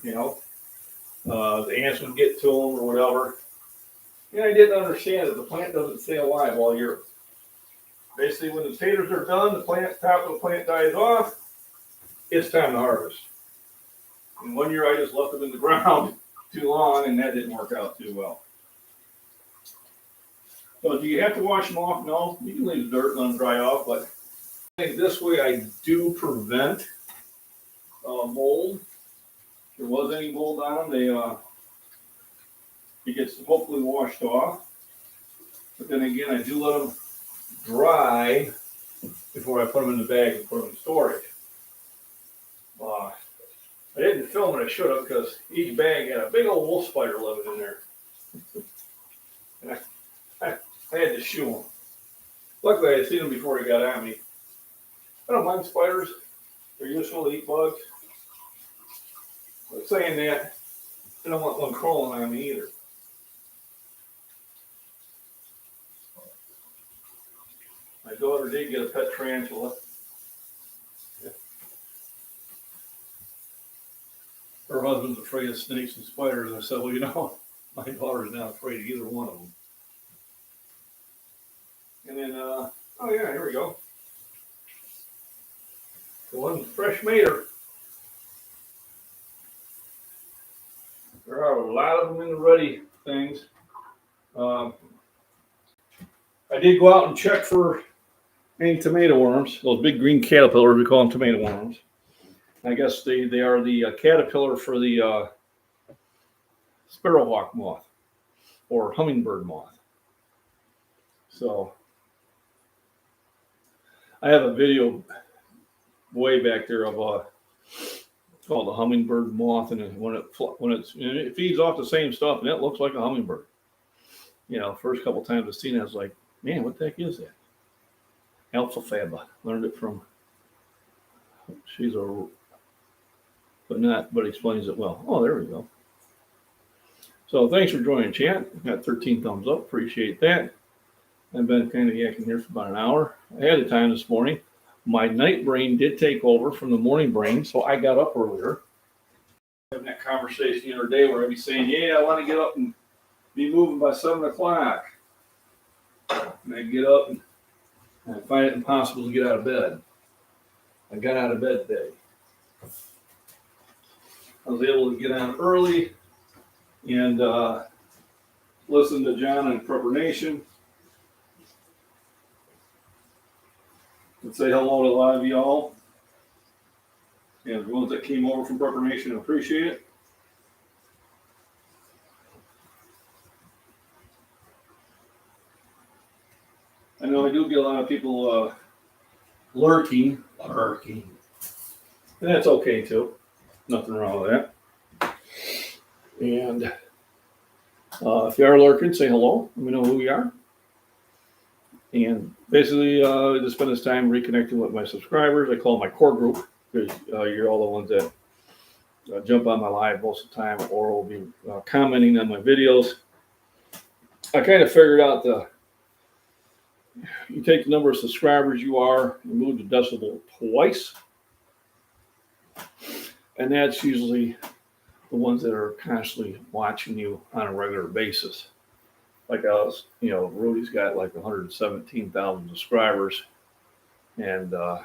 You know, the ants would get to them or whatever. And I didn't understand that the plant doesn't stay alive all year. Basically, when the taters are done, the top of the plant dies off, it's time to harvest. And one year I just left them in the ground too long, and that didn't work out too well. So do you have to wash them off? No, you can leave the dirt and let them dry off, but I think this way I do prevent mold. If there was any mold on them, it gets hopefully washed off. But then again, I do let them dry before I put them in the bag and put them in storage. I didn't film it, I should have, because each bag had a big old wolf spider living in there. And I had to shoo them. Luckily, I had seen them before he got at me. I don't mind spiders. They're useful to eat bugs. But saying that, I don't want one crawling on me either. My daughter did get a pet tarantula. Her husband's afraid of snakes and spiders. And I said, well, you know, my daughter's not afraid of either one of them. And then, oh yeah, here we go. The one fresh mater. There are a lot of them in the ready things. I did go out and check for any tomato worms. Those big green caterpillars, we call them tomato worms. I guess they are the caterpillar for the sparrowhawk moth or hummingbird moth. So I have a video way back there of called the hummingbird moth, and when it feeds off the same stuff, and it looks like a hummingbird. You know, first couple times I've seen it, I was like, man, what the heck is that? Alpha Faba. Learned it from but explains it well. Oh, there we go. So thanks for joining, chat. Got 13 thumbs up. Appreciate that. I've been kind of yakking here for about an hour ahead of time this morning. My night brain did take over from the morning brain, so I got up earlier. Having that conversation the other day where I'd be saying, yeah, I want to get up and be moving by 7 o'clock. And I'd get up and I find it impossible to get out of bed. I got out of bed today. I was able to get on early and listen to John and Prepper Nation. And say hello to a lot of y'all. And the ones that came over from Prepper Nation, appreciate it. I know I do get a lot of people lurking. And that's okay too. Nothing wrong with that. And if you are lurking, say hello. Let me know who you are. And basically, just spend this time reconnecting with my subscribers. I call it my core group because you're all the ones that jump on my live most of the time or will be commenting on my videos. I kind of figured out you take the number of subscribers you are, you move the decimal twice. And that's usually the ones that are constantly watching you on a regular basis. Like Rudy's got like 117,000 subscribers. And I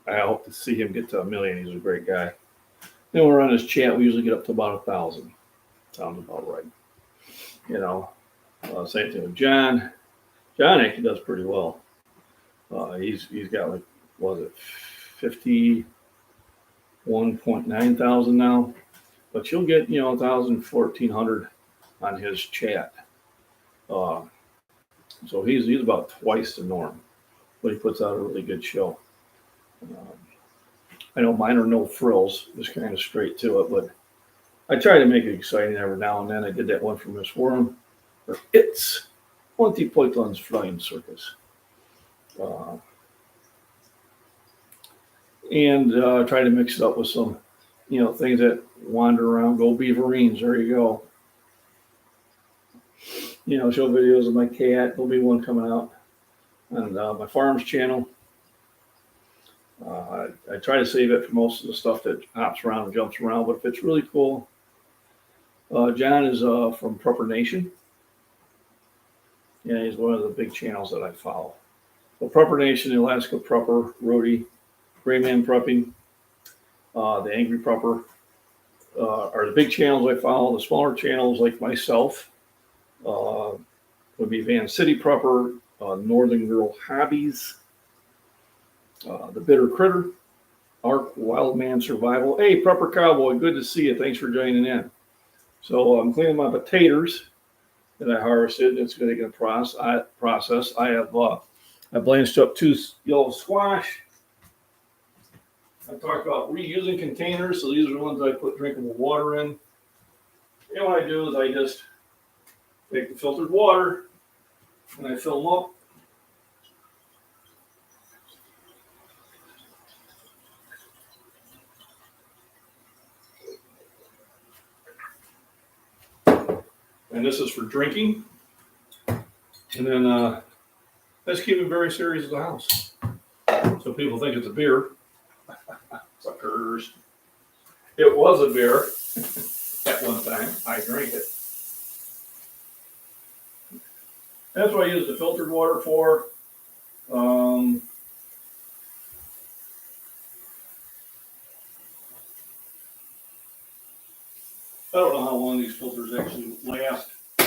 hope to see him get to 1 million. He's a great guy. Then when we're on his chat, we usually get up to about 1,000. Sounds about right. You know, same thing with John. John actually does pretty well. He's got like, what was it, 51.9 thousand now. But you'll get, 1,000, 1,400 on his chat. So he's about twice the norm. But he puts out a really good show. I know mine are no frills, just kind of straight to it, but I try to make it exciting every now and then. I did that one for Miss Worm. It's Monty Python's Flying Circus. And try to mix it up with some, things that wander around. Go Beaverines, there you go. Show videos of my cat. There'll be one coming out on my farm's channel. I try to save it for most of the stuff that hops around and jumps around, but if it's really cool, John is from Prepper Nation. Yeah, he's one of the big channels that I follow. So Prepper Nation, the Alaska Prepper, Rody, Gray Man Prepping, the Angry Prepper are the big channels I follow. The smaller channels like myself would be Van City Prepper, Northern Girl Hobbies, The Bitter Critter, Ark Wildman Survival. Hey, Prepper Cowboy, good to see you. Thanks for joining in. So I'm cleaning my potatoes that I harvested. It's going to get a process. I blanched up 2 yellow squash. I talked about reusing containers, so these are the ones I put drinkable water in. And what I do is I just take the filtered water and I fill them up. And this is for drinking. And then I just keep it very serious at the house. So people think it's a beer. Suckers. It was a beer at one time. I drank it. That's what I use the filtered water for. I don't know how long these filters actually last. I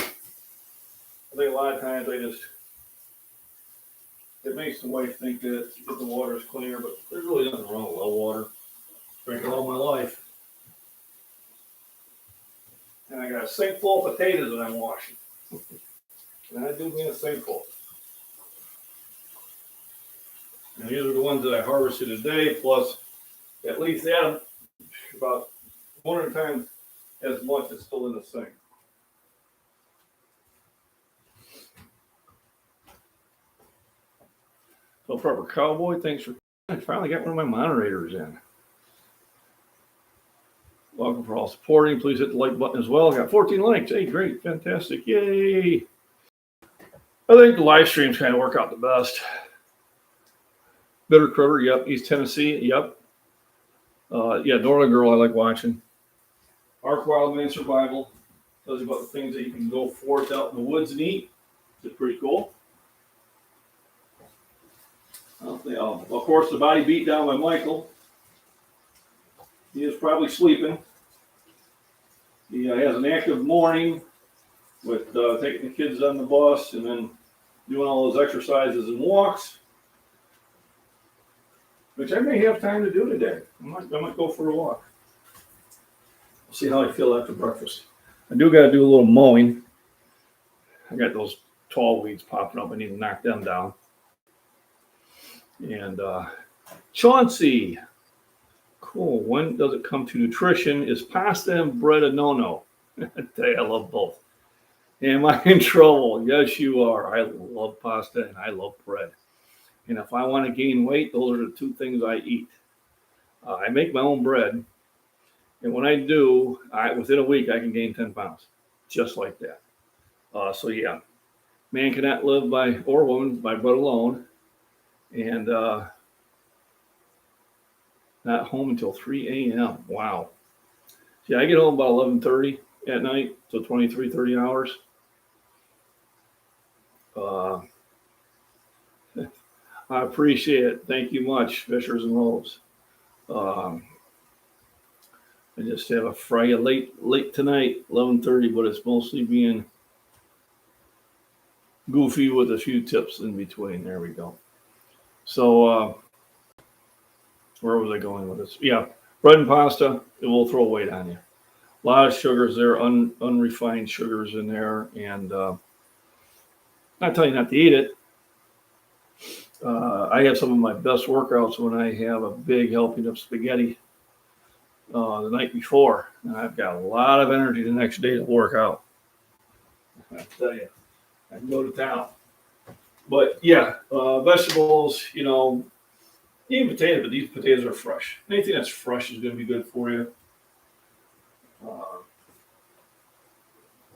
think a lot of times it makes the wife think that the water is cleaner, but there's really nothing wrong with well water. Drink it all my life. And I got a sink full of potatoes that I'm washing. And I do mean a sink full. And these are the ones that I harvested today, plus at least about 100 times as much is still in the sink. So Prepper Cowboy, thanks for. I finally got one of my moderators in. Welcome for all supporting. Please hit the like button as well. I got 14 likes. Hey, great, fantastic, yay! I think the live streams kind of work out the best. Bitter Critter, yep. East Tennessee, yep. Yeah, Northern Girl, I like watching. Ark Wildman Survival tells you about the things that you can go forth out in the woods and eat. It's pretty cool. Of course, the body beat down by Michael. He is probably sleeping. He has an active morning with taking the kids on the bus and then doing all those exercises and walks, which I may have time to do today. I might go for a walk. We'll see how I feel after breakfast. I do got to do a little mowing. I got those tall weeds popping up. I need to knock them down. And Chauncey, cool. When does it come to nutrition? Is pasta and bread a no-no? I tell you, I love both. Am I in trouble? Yes, you are. I love pasta and I love bread. And if I want to gain weight, those are the 2 things I eat. I make my own bread. And when I do, within a week, I can gain 10 pounds. Just like that. So yeah, man cannot live or woman by bread alone. And not home until 3 a.m. Wow. See, I get home about 11:30 at night, so 30 hours. I appreciate it. Thank you much, Fishers and Loaves. I just have a fry late tonight, 11:30, but it's mostly being goofy with a few tips in between. There we go. So, where was I going with this? Yeah, bread and pasta, it will throw weight on you. A lot of sugars there, unrefined sugars in there, and not telling you not to eat it. I have some of my best workouts when I have a big helping of spaghetti the night before, and I've got a lot of energy the next day to work out. I tell you, I can go to town. But yeah, vegetables, even potatoes, but these potatoes are fresh. Anything that's fresh is going to be good for you.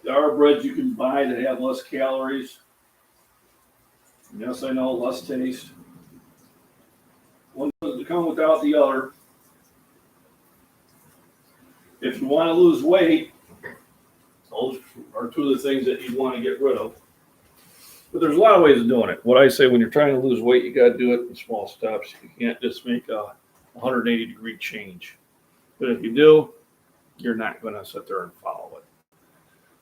There are breads you can buy that have less calories. Yes, I know, less taste. One doesn't doesn't come without the other. If you want to lose weight, those are two of the things that you want to get rid of. But there's a lot of ways of doing it. What I say, when you're trying to lose weight, you got to do it in small steps. You can't just make a 180-degree change. But if you do, you're not going to sit there and follow it.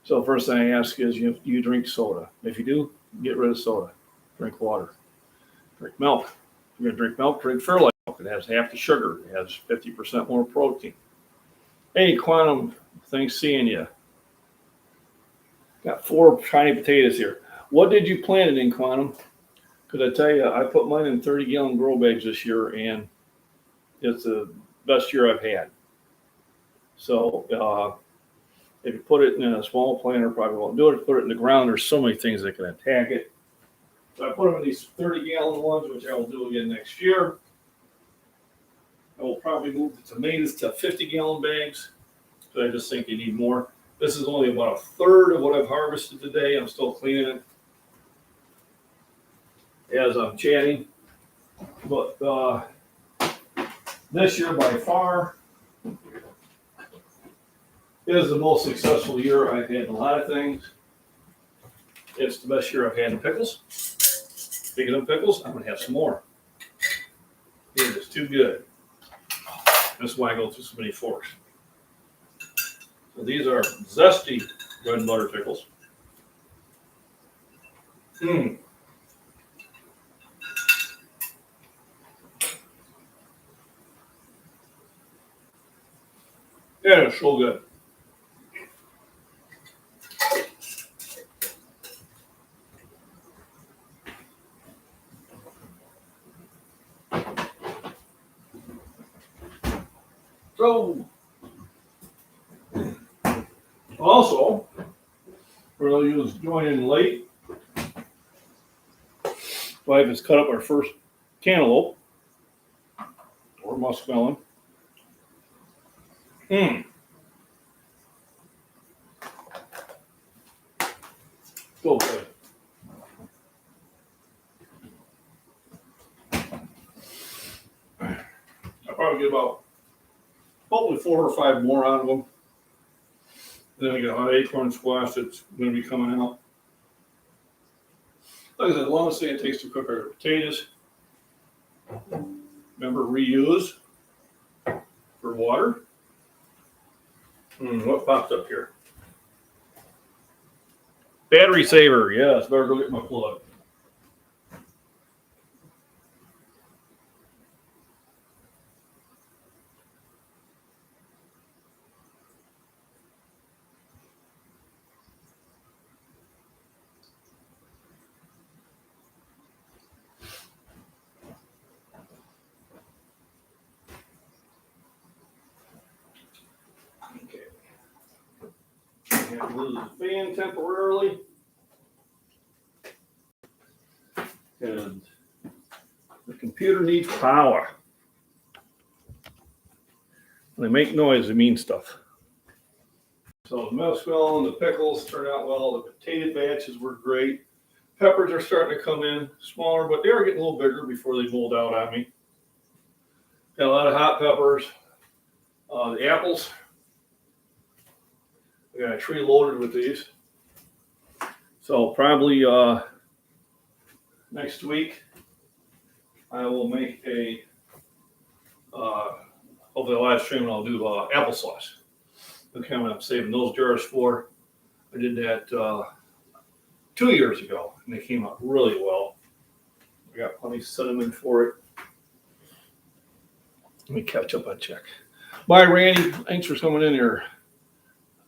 So first thing I ask is, do you drink soda? If you do, get rid of soda. Drink water. Drink milk. If you're going to drink milk, drink Fairlife milk. It has half the sugar. It has 50% more protein. Hey, Quantum, thanks seeing you. Got 4 shiny potatoes here. What did you plant it in, Quantum? Because I tell you, I put mine in 30-gallon grow bags this year, and it's the best year I've had. So if you put it in a small planter, probably won't do it. If you put it in the ground, there's so many things that can attack it. So I put them in these 30-gallon ones, which I will do again next year. I will probably move the tomatoes to 50-gallon bags, but I just think you need more. This is only about a third of what I've harvested today. I'm still cleaning it as I'm chatting. But this year, by far, is the most successful year I've had in a lot of things. It's the best year I've had in pickles. Speaking of pickles, I'm going to have some more. It is too good. That's why I go through so many forks. So these are Zesty bread and butter pickles. That is so good. So, also, we're going to use join in late. Wife has cut up our first cantaloupe or muskmelon. So good. I'll probably get about hopefully 4 or 5 more out of them. Then we got hot acorn squash that's going to be coming out. Like I said, the longest thing it takes to cook our potatoes. Remember, reuse for water. What popped up here? Battery saver. Yes, better go get my plug. Okay. I have to lose the fan temporarily. And the computer needs power. When they make noise, they mean stuff. So the muskmelon, the pickles turned out well. The potato batches were great. Peppers are starting to come in smaller, but they are getting a little bigger before they mold out on me. Got a lot of hot peppers. The apples, I got a tree loaded with these. So probably next week, I will make a, hopefully the live stream, and I'll do applesauce. Okay, I'm saving those jars for. I did that 2 years ago, and they came out really well. I got plenty of cinnamon for it. Let me catch up on check. Bye, Randy. Thanks for coming in here.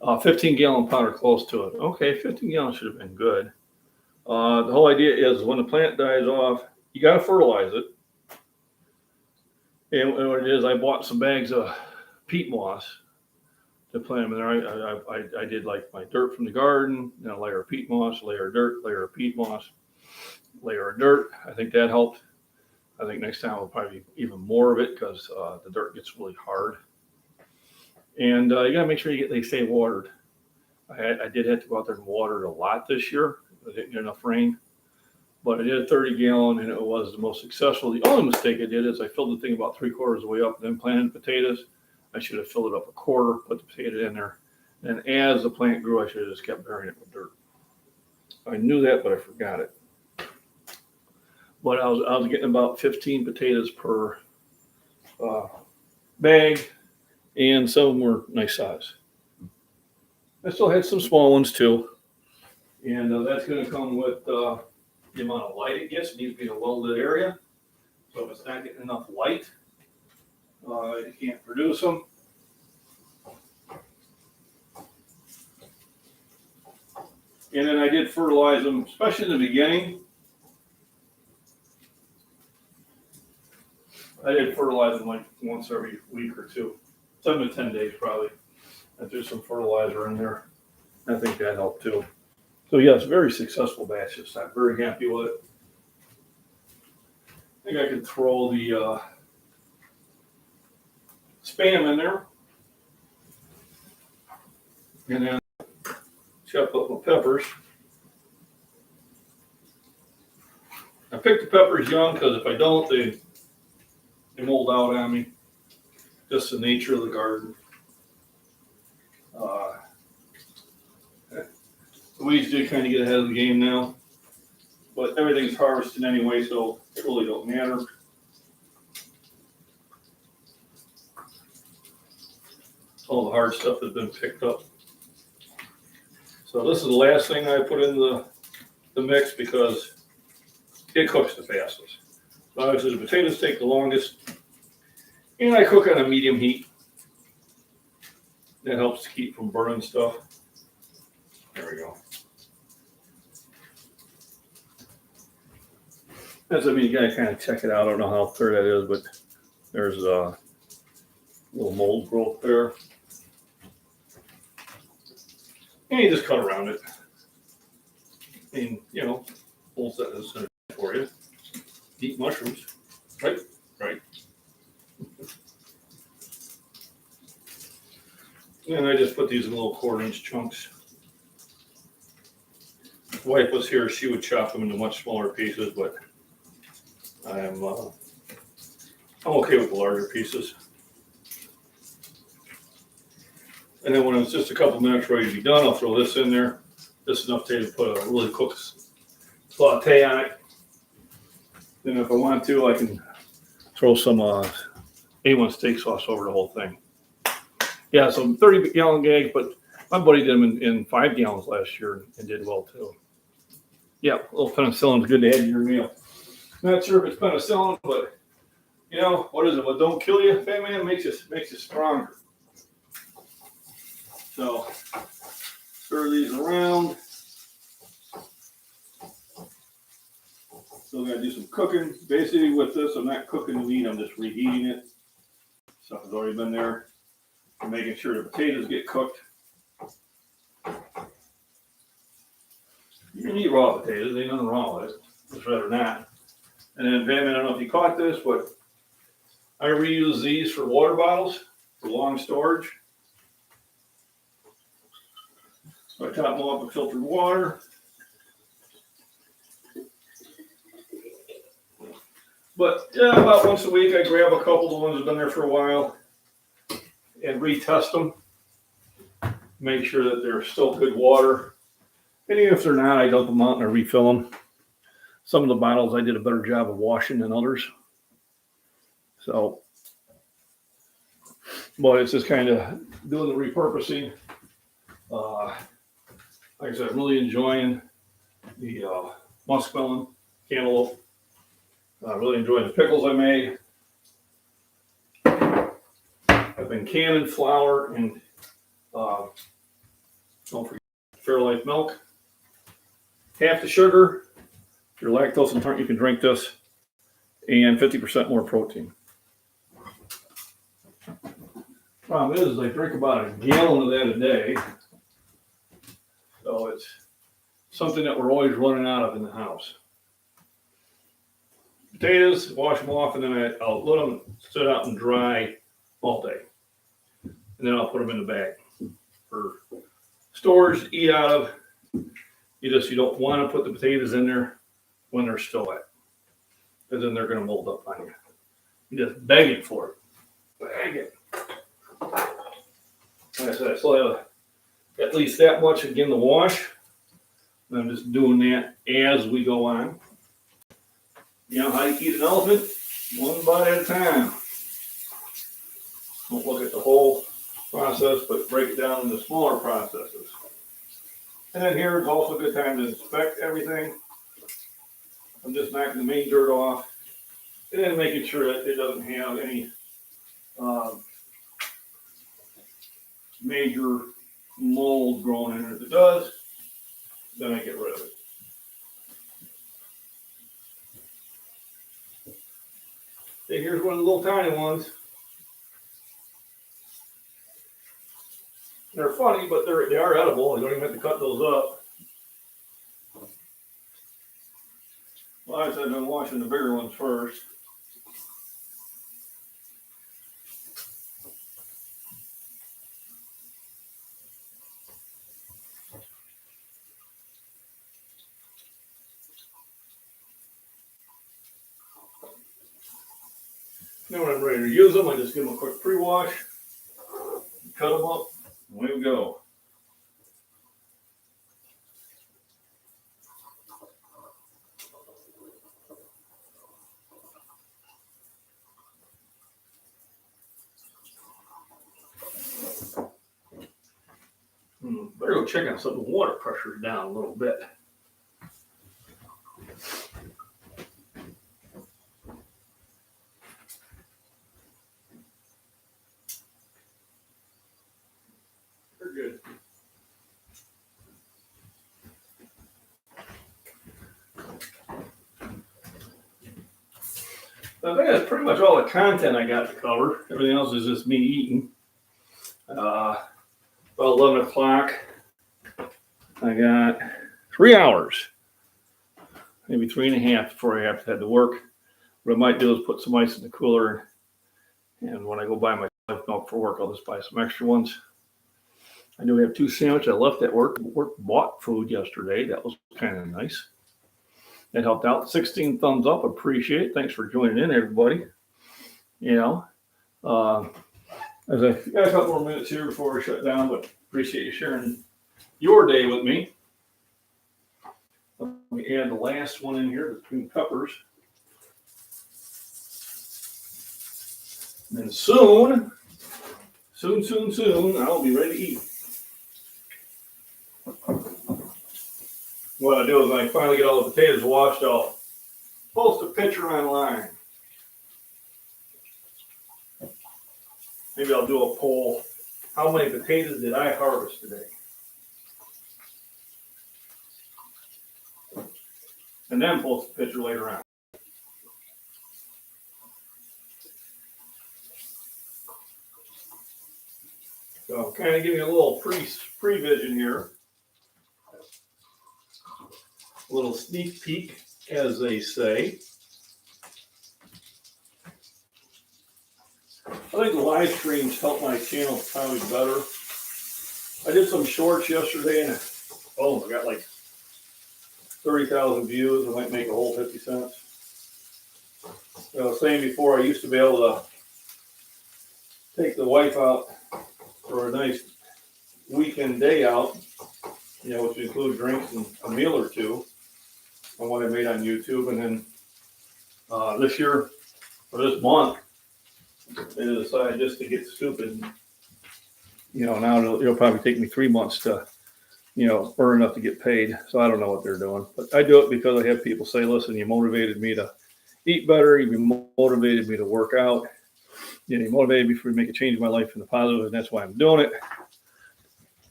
15-gallon powder, close to it. Okay, 15 gallons should have been good. The whole idea is when the plant dies off, you got to fertilize it. And what it is, I bought some bags of peat moss to plant them in there. I did like my dirt from the garden, then a layer of peat moss, layer of dirt, layer of peat moss, layer of dirt. I think that helped. I think next time we'll probably even more of it because the dirt gets really hard. And you got to make sure they stay watered. I did have to go out there and water it a lot this year. I didn't get enough rain. But I did a 30-gallon, and it was the most successful. The only mistake I did is I filled the thing about 3/4 of the way up, and then planted potatoes. I should have filled it up 1/4, put the potato in there. And as the plant grew, I should have just kept burying it with dirt. I knew that, but I forgot it. But I was getting about 15 potatoes per bag, and some of them were nice size. I still had some small ones too, and that's going to come with the amount of light it gets. It needs to be in a well-lit area. So if it's not getting enough light, you can't produce them. And then I did fertilize them, especially in the beginning. I did fertilize them like once every week or two, 7 to 10 days probably. I threw some fertilizer in there. I think that helped too. So yes, very successful batches. I'm very happy with it. I think I could throw the Spam in there. And then chop up my peppers. I picked the peppers young because if I don't, they mold out on me. Just the nature of the garden. The weeds did kind of get ahead of the game now, but everything's harvested anyway, so it really don't matter. All the hard stuff has been picked up. So this is the last thing I put in the mix because it cooks the fastest. Obviously, the potatoes take the longest, and I cook on a medium heat. That helps to keep from burning stuff. There we go. As I mean, you gotta kind of check it out. I don't know how clear that is, but there's a little mold growth there. And you just cut around it. And, you know, we'll set this for you. Eat mushrooms, right? Right. And I just put these in little 1/4-inch chunks. If my wife was here, she would chop them into much smaller pieces, but I'm okay with the larger pieces. And then when it's just a couple minutes ready to be done, I'll throw this in there. Just enough to put a really cooked saute on it. Then if I want to, I can throw some A1 steak sauce over the whole thing. Yeah, some 30-gallon gags, but my buddy did them in 5 gallons last year and did well too. Yeah, a little penicillin is good to add to your meal. Not sure if it's penicillin, but you know, what is it? What don't kill you, fat man, makes you stronger. So stir these around. Still gotta do some cooking. Basically with this, I'm not cooking the meat, I'm just reheating it. Stuff has already been there. I'm making sure the potatoes get cooked. You can eat raw potatoes, ain't nothing wrong with it. Just rather not. And then, Pam, I don't know if you caught this, but I reuse these for water bottles for long storage. So I top them up with filtered water. But yeah, about once a week, I grab a couple of the ones that have been there for a while and retest them. Make sure that they're still good water. And even if they're not, I dump them out and I refill them. Some of the bottles I did a better job of washing than others. So, but it's just kind of doing the repurposing. Like I said, I'm really enjoying the muskmelon, cantaloupe. Really enjoying the pickles I made. I've been canning flour and don't forget Fairlife milk. Half the sugar. If you're lactose intolerant, you can drink this. And 50% more protein. Problem is I drink about a gallon of that a day. So it's something that we're always running out of in the house. Potatoes, wash them off, and then I'll let them sit out and dry all day. And then I'll put them in the bag for storage to eat out of. You don't want to put the potatoes in there when they're still wet. Because then they're going to mold up on you. You're just begging for it. Begging. Like I said, I still have at least that much again to wash. And I'm just doing that as we go on. You know how you eat an elephant? One bite at a time. Don't look at the whole process, but break it down into smaller processes. And then here is also a good time to inspect everything. I'm just knocking the main dirt off and then making sure that it doesn't have any major mold growing in it. If it does, then I get rid of it. Okay, here's one of the little tiny ones. They're funny, but they are edible. You don't even have to cut those up. Well, I said I've been washing the bigger ones first. Then when I'm ready to use them, I just give them a quick pre-wash, cut them up, and away we go. Better go check on something. Water pressure is down a little bit. They're good. I think that's pretty much all the content I got to cover. Everything else is just me eating. About 11 o'clock, I got 3 hours, maybe 3.5 before I have to head to work. What I might do is put some ice in the cooler, and when I go buy my milk for work, I'll just buy some extra ones. I do have 2 sandwiches. I left at work. Work bought food yesterday. That was kind of nice. That helped out. 16 thumbs up. Appreciate it. Thanks for joining in, everybody. You know, as I got a couple more minutes here before we shut down, but appreciate you sharing your day with me. Let me add the last one in here between peppers. And then soon, I'll be ready to eat. What I do is when I finally get all the potatoes washed, I'll post a picture online. Maybe I'll do a poll. How many potatoes did I harvest today? And then post a picture later on. So kind of giving you a little pre-vision here. A little sneak peek, as they say. I think the live streams help my channel probably better. I did some shorts yesterday and I got like 30,000 views. I might make a whole 50 cents. I was saying before, I used to be able to take the wife out for a nice weekend day out, which includes drinks and a meal or two on what I made on YouTube. And then this year, or this month, they decided just to get stupid. Now it'll probably take me 3 months to, earn enough to get paid. So I don't know what they're doing. But I do it because I have people say, listen, you motivated me to eat better. You motivated me to work out. You motivated me to make a change in my life in the positive, and that's why I'm doing it.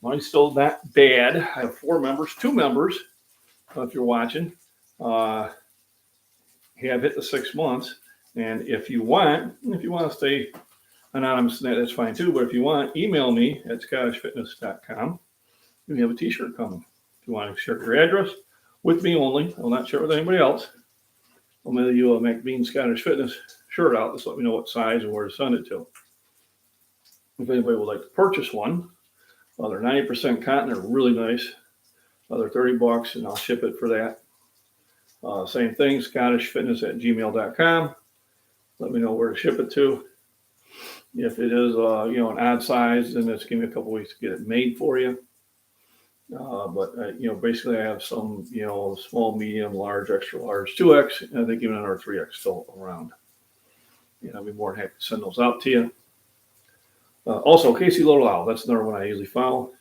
Mine's still not bad. I have 4 members, 2 members, if you're watching, have hit the 6 months. And if you want to stay anonymous, that's fine too. But if you want, email me at scottishfitness.com. You have a t-shirt coming. If you want to share your address with me only, I will not share it with anybody else. I'll mail you a MacBean Scottish Fitness shirt out. Just let me know what size and where to send it to. If anybody would like to purchase one, they're 90% cotton. They're really nice. They're $30, and I'll ship it for that. Same thing, scottishfitness@gmail.com. Let me know where to ship it to. If it is, an odd size, then it's give me a couple weeks to get it made for you. But basically I have some, small, medium, large, extra large, 2X, and I think even another 3X still around. I'll be more than happy to send those out to you. Also, Casey Little Owl, that's another one I usually follow.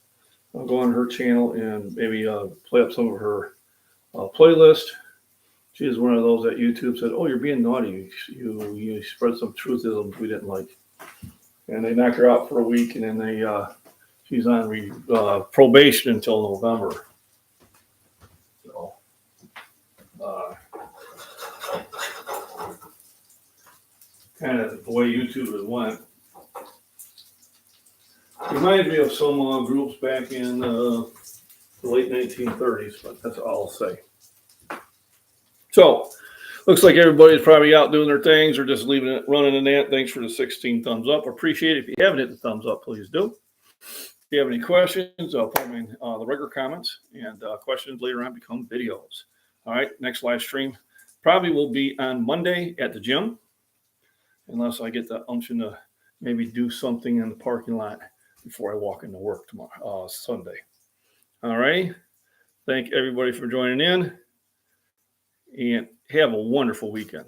I'll go on her channel and maybe play up some of her playlist. She is one of those that YouTube said, "Oh, you're being naughty. You spread some truthisms we didn't like," and they knocked her out for a week, and then she's on probation until November. So, kind of the way YouTube has went. Reminds me of some groups back in the late 1930s, but that's all I'll say. So, looks like everybody's probably out doing their things or just leaving it running in that. Thanks for the 16 thumbs up. Appreciate it. If you haven't hit the thumbs up, please do. If you have any questions, I'll put them in the regular comments, and questions later on become videos. All right, next live stream probably will be on Monday at the gym, unless I get the unction to maybe do something in the parking lot before I walk into work tomorrow, Sunday. All right. Thank everybody for joining in, and have a wonderful weekend.